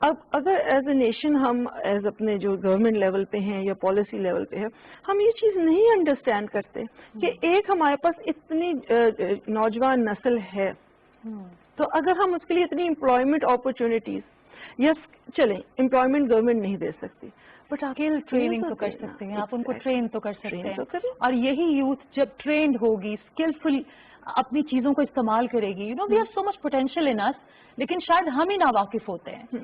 اب اگر ایز اے نیشن ہم ایز اپنے جو گورنمنٹ لیول پہ ہیں یا پالیسی لیول پہ ہے, ہم یہ چیز نہیں انڈرسٹینڈ کرتے کہ ایک ہمارے پاس اتنی نوجوان نسل ہے, تو اگر ہم اس کے لیے اتنی امپلائمنٹ اپرچونیٹیز, یس چلیں امپلائمنٹ گورنمنٹ نہیں دے سکتی, بٹ اسکل ٹریننگ تو کر سکتے ہیں, آپ ان کو ٹرین تو کر سکتے ہیں. اور یہی یوتھ جب ٹرینڈ ہوگی, اسکلفل اپنی چیزوں کو استعمال کرے گی, you know we have so much potential in us, لیکن شاید ہم ہی ناواقف ہوتے ہیں.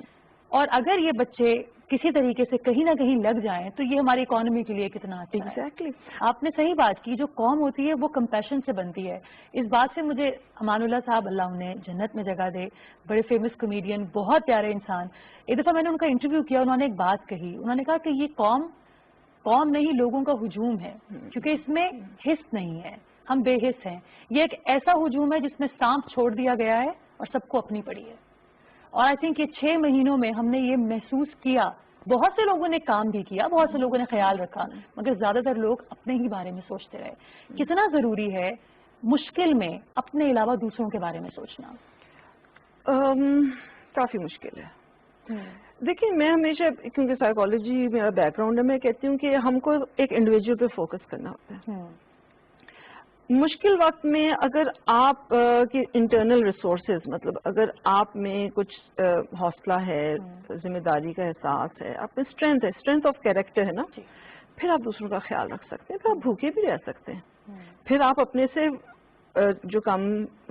اور اگر یہ بچے کسی طریقے سے کہیں نہ کہیں لگ جائیں تو یہ ہماری اکانومی کے لیے کتنا اچھا ہے. ایگزیکٹلی آپ نے صحیح بات کی, جو قوم ہوتی ہے وہ کمپیشن سے بنتی ہے. اس بات سے مجھے امان اللہ صاحب, اللہ انہیں جنت میں جگہ دے, بڑے فیمس کمیڈین, بہت پیارے انسان, ایک دفعہ میں نے ان کا انٹرویو کیا, انہوں نے ایک بات کہی, انہوں نے کہا کہ یہ قوم نہیں لوگوں کا ہجوم ہے, کیونکہ اس میں حس نہیں ہے, ہم بے حس ہیں. یہ ایک ایسا ہجوم ہے جس میں سانپ چھوڑ دیا گیا ہے اور سب کو اپنی پڑی ہے. اور آئی تھنک یہ 6 مہینوں میں ہم نے یہ محسوس کیا. بہت سے لوگوں نے کام بھی کیا, بہت سے لوگوں نے خیال رکھا, مگر زیادہ تر لوگ اپنے ہی بارے میں سوچتے رہے. کتنا ضروری ہے مشکل میں اپنے علاوہ دوسروں کے بارے میں سوچنا؟ کافی مشکل ہے. دیکھیں میں ہمیشہ, کیونکہ سائیکالوجی میرا بیک گراؤنڈ ہے, میں کہتی ہوں کہ ہم کو ایک انڈیویجول پہ فوکس کرنا ہوتا ہے. مشکل وقت میں اگر آپ کی انٹرنل ریسورسز, مطلب اگر آپ میں کچھ حوصلہ ہے, ذمہ داری کا احساس ہے, آپ میں اسٹرینتھ ہے, اسٹرینتھ آف کیریکٹر ہے نا, پھر آپ دوسروں کا خیال رکھ سکتے ہیں, پھر آپ بھوکے بھی رہ سکتے ہیں, پھر آپ اپنے سے جو کم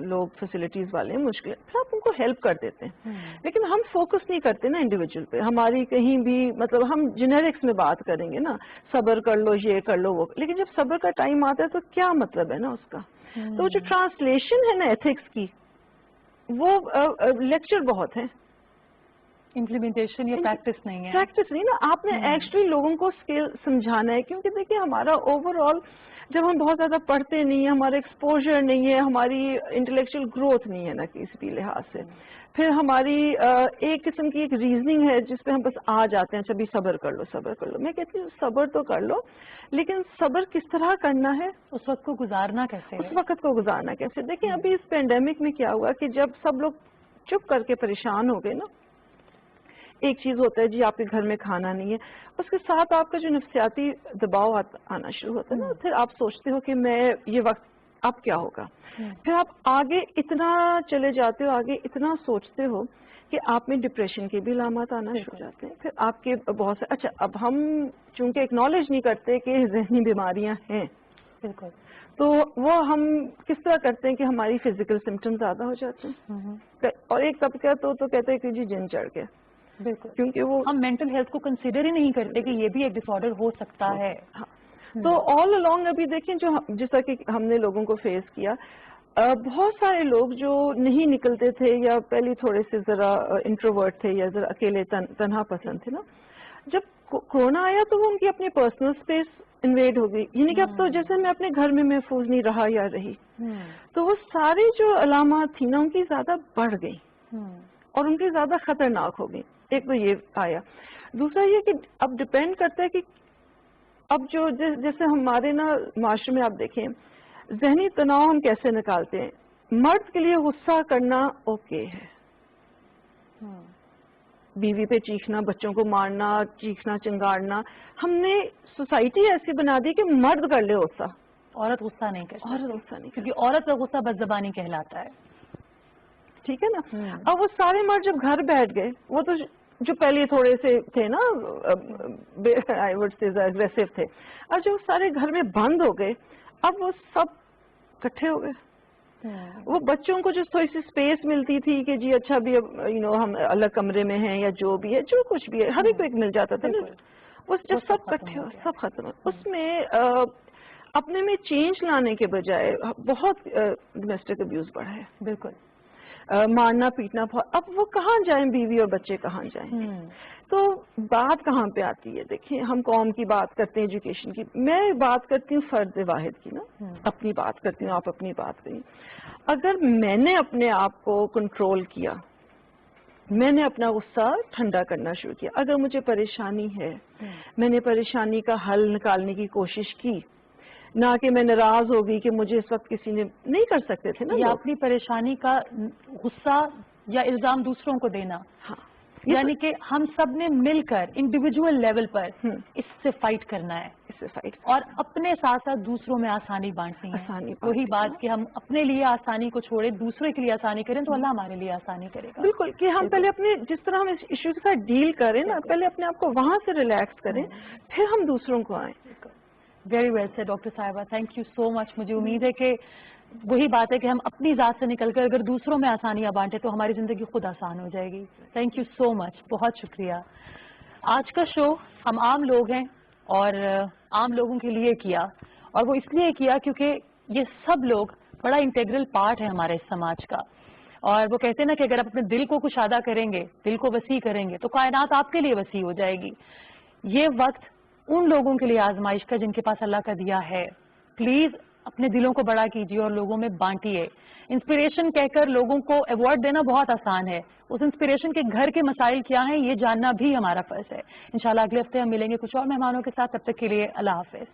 لوگ فیسلٹیز والے ہیں مشکل, پھر آپ ان کو ہیلپ کر دیتے ہیں. لیکن ہم فوکس نہیں کرتے نا انڈیویجول پہ, ہماری کہیں بھی مطلب ہم جنیرکس میں بات کریں گے نا, صبر کر لو, یہ کر لو, وہ, لیکن جب صبر کا ٹائم آتا ہے تو کیا مطلب ہے نا اس کا. تو جو ٹرانسلیشن ہے نا ایتھکس کی, وہ لیکچر بہت ہے, امپلیمنٹیشن یا پریکٹس نہیں ہے. پریکٹس نہیں نا, آپ نے ایکچولی لوگوں کو اسکل سمجھانا ہے. کیونکہ دیکھیں ہمارا اوور آل جب ہم بہت زیادہ پڑھتے نہیں ہیں, ہمارا ایکسپوجر نہیں ہے, ہماری انٹلیکچوئل گروتھ نہیں ہے نا کسی بھی لحاظ سے, پھر ہماری ایک قسم کی ایک ریزننگ ہے جس پہ ہم بس آ جاتے ہیں, اچھا بھی صبر کر لو, صبر کر لو. میں کہتی ہوں صبر تو کر لو, لیکن صبر کس طرح کرنا ہے, اس وقت کو گزارنا کیسے, اس وقت کو گزارنا کیسے. دیکھیں ابھی اس پینڈیمک میں کیا ہوا کہ جب سب لوگ چپ کر کے پریشان ہو گئے نا, ایک چیز ہوتا ہے جی آپ کے گھر میں کھانا نہیں ہے, اس کے ساتھ آپ کا جو نفسیاتی دباؤ آنا شروع ہوتا ہے نا, پھر آپ سوچتے ہو کہ میں یہ وقت اب کیا ہوگا, پھر آپ آگے اتنا چلے جاتے ہو, آگے اتنا سوچتے ہو کہ آپ میں ڈپریشن کے بھی علامات آنا شروع ہو جاتے ہیں. پھر آپ کے بہت سے, اچھا اب ہم چونکہ ایکنالج نہیں کرتے کہ ذہنی بیماریاں ہیں, بالکل, تو وہ ہم کس طرح کرتے ہیں کہ ہماری فزیکل سمٹم زیادہ ہو جاتے ہیں. اور ایک طبقہ تو کہتے ہیں کہ جی جن چڑھ گیا, بالکل, کیونکہ وہ ہم مینٹل ہیلتھ کو کنسیڈر ہی نہیں کرتے کہ یہ بھی ایک ڈس آرڈر ہو سکتا ہے. تو آل along ابھی دیکھیں جو جیسا کہ ہم نے لوگوں کو فیس کیا, بہت سارے لوگ جو نہیں نکلتے تھے یا پہلے تھوڑے سے ذرا انٹروورٹ تھے یا ذرا اکیلے تنہا پسند تھے نا, جب کورونا آیا تو وہ ان کی اپنی پرسنل اسپیس انویڈ ہو گئی. یعنی کہ اب تو جیسے میں اپنے گھر میں محفوظ نہیں رہا یا رہی, تو وہ ساری جو علامات تھی نا ان کی زیادہ بڑھ گئی اور ان کی زیادہ خطرناک ہو گئی. ایک تو یہ آیا. دوسرا یہ کہ اب ڈپینڈ کرتا ہے کہ اب جو جیسے ہمارے نا معاشرے میں آپ دیکھیں ذہنی تناؤ ہم کیسے نکالتے ہیں. مرد کے لیے غصہ کرنا اوکے ہے, بیوی پہ چیخنا, بچوں کو مارنا, چیخنا چنگاڑنا, ہم نے سوسائٹی ایسی بنا دی کہ مرد کر لے غصہ, عورت غصہ نہیں کرتی. عورت غصہ نہیں, کیونکہ عورت کا غصہ بد زبانی کہلاتا ہے. ٹھیک ہے نا. اب وہ سارے مرد جب گھر بیٹھ گئے, وہ تو جو پہلے تھوڑے سے تھے نا آئی وڈ سے اگریسو تھے, اب جو سارے گھر میں بند ہو گئے, اب وہ سب اکٹھے ہو گئے. وہ بچوں کو جو تھوڑی سی اسپیس ملتی تھی کہ جی اچھا بھی اب ہم الگ کمرے میں ہیں یا جو بھی ہے جو کچھ بھی ہے ہر ایک مل جاتا تھا نا. اس جب سب اکٹھے ہو سب ختم ہو اس میں اپنے میں چینج لانے کے بجائے بہت ڈومیسٹک ابیوز بڑھا ہے. بالکل مارنا پیٹنا بہت. اب وہ کہاں جائیں بیوی اور بچے کہاں جائیں؟ تو بات کہاں پہ آتی ہے؟ دیکھیں ہم قوم کی بات کرتے ہیں ایجوکیشن کی, میں بات کرتی ہوں فرد واحد کی نا, اپنی بات کرتی ہوں آپ اپنی بات کریں. اگر میں نے اپنے آپ کو کنٹرول کیا, میں نے اپنا غصہ ٹھنڈا کرنا شروع کیا, اگر مجھے پریشانی ہے میں نے پریشانی کا حل نکالنے کی کوشش کی, نہ کہ میں ناراض ہو گئی کہ مجھے اس وقت کسی نے نہیں کر سکتے تھے نا یا اپنی پریشانی کا غصہ یا الزام دوسروں کو دینا. یعنی کہ ہم سب نے مل کر انڈیویجول لیول پر اس سے فائٹ کرنا ہے, اس سے فائٹ اور اپنے ساتھ ساتھ دوسروں میں آسانی بانٹنی ہے. وہی بات کہ ہم اپنے لیے آسانی کو چھوڑیں دوسرے کے لیے آسانی کریں تو اللہ ہمارے لیے آسانی کرے گا. بالکل کہ ہم پہلے اپنے جس طرح ہم اس ایشو کے ساتھ ڈیل کریں نا, پہلے اپنے آپ کو وہاں سے ریلیکس کریں پھر ہم دوسروں کو آئیں. ویری ویل سے ڈاکٹر صاحبہ, تھینک یو سو مچ. مجھے امید ہے کہ وہی بات ہے کہ ہم اپنی ذات سے نکل کر اگر دوسروں میں آسانیاں بانٹیں تو ہماری زندگی خود آسان ہو جائے گی. تھینک یو سو مچ, بہت شکریہ. آج کا شو ہم عام لوگ ہیں اور عام لوگوں کے لیے کیا, اور وہ اس لیے کیا کیونکہ یہ سب لوگ بڑا انٹیگرل پارٹ ہے ہمارے اس سماج کا. اور وہ کہتے ہیں نا کہ اگر آپ اپنے دل کو کشادہ کریں گے, دل کو وسیع کریں گے تو کائنات آپ کے لیے وسیع ہو جائے گی. یہ وقت ان لوگوں کے لیے آزمائش کا جن کے پاس اللہ کا دیا ہے. پلیز اپنے دلوں کو بڑا کیجیے اور لوگوں میں بانٹیے. انسپریشن کہہ کر لوگوں کو ایوارڈ دینا بہت آسان ہے, اس انسپریشن کے گھر کے مسائل کیا ہیں یہ جاننا بھی ہمارا فرض ہے. انشاءاللہ اگلے ہفتے ہم ملیں گے کچھ اور مہمانوں کے ساتھ, تب تک کے لیے اللہ حافظ.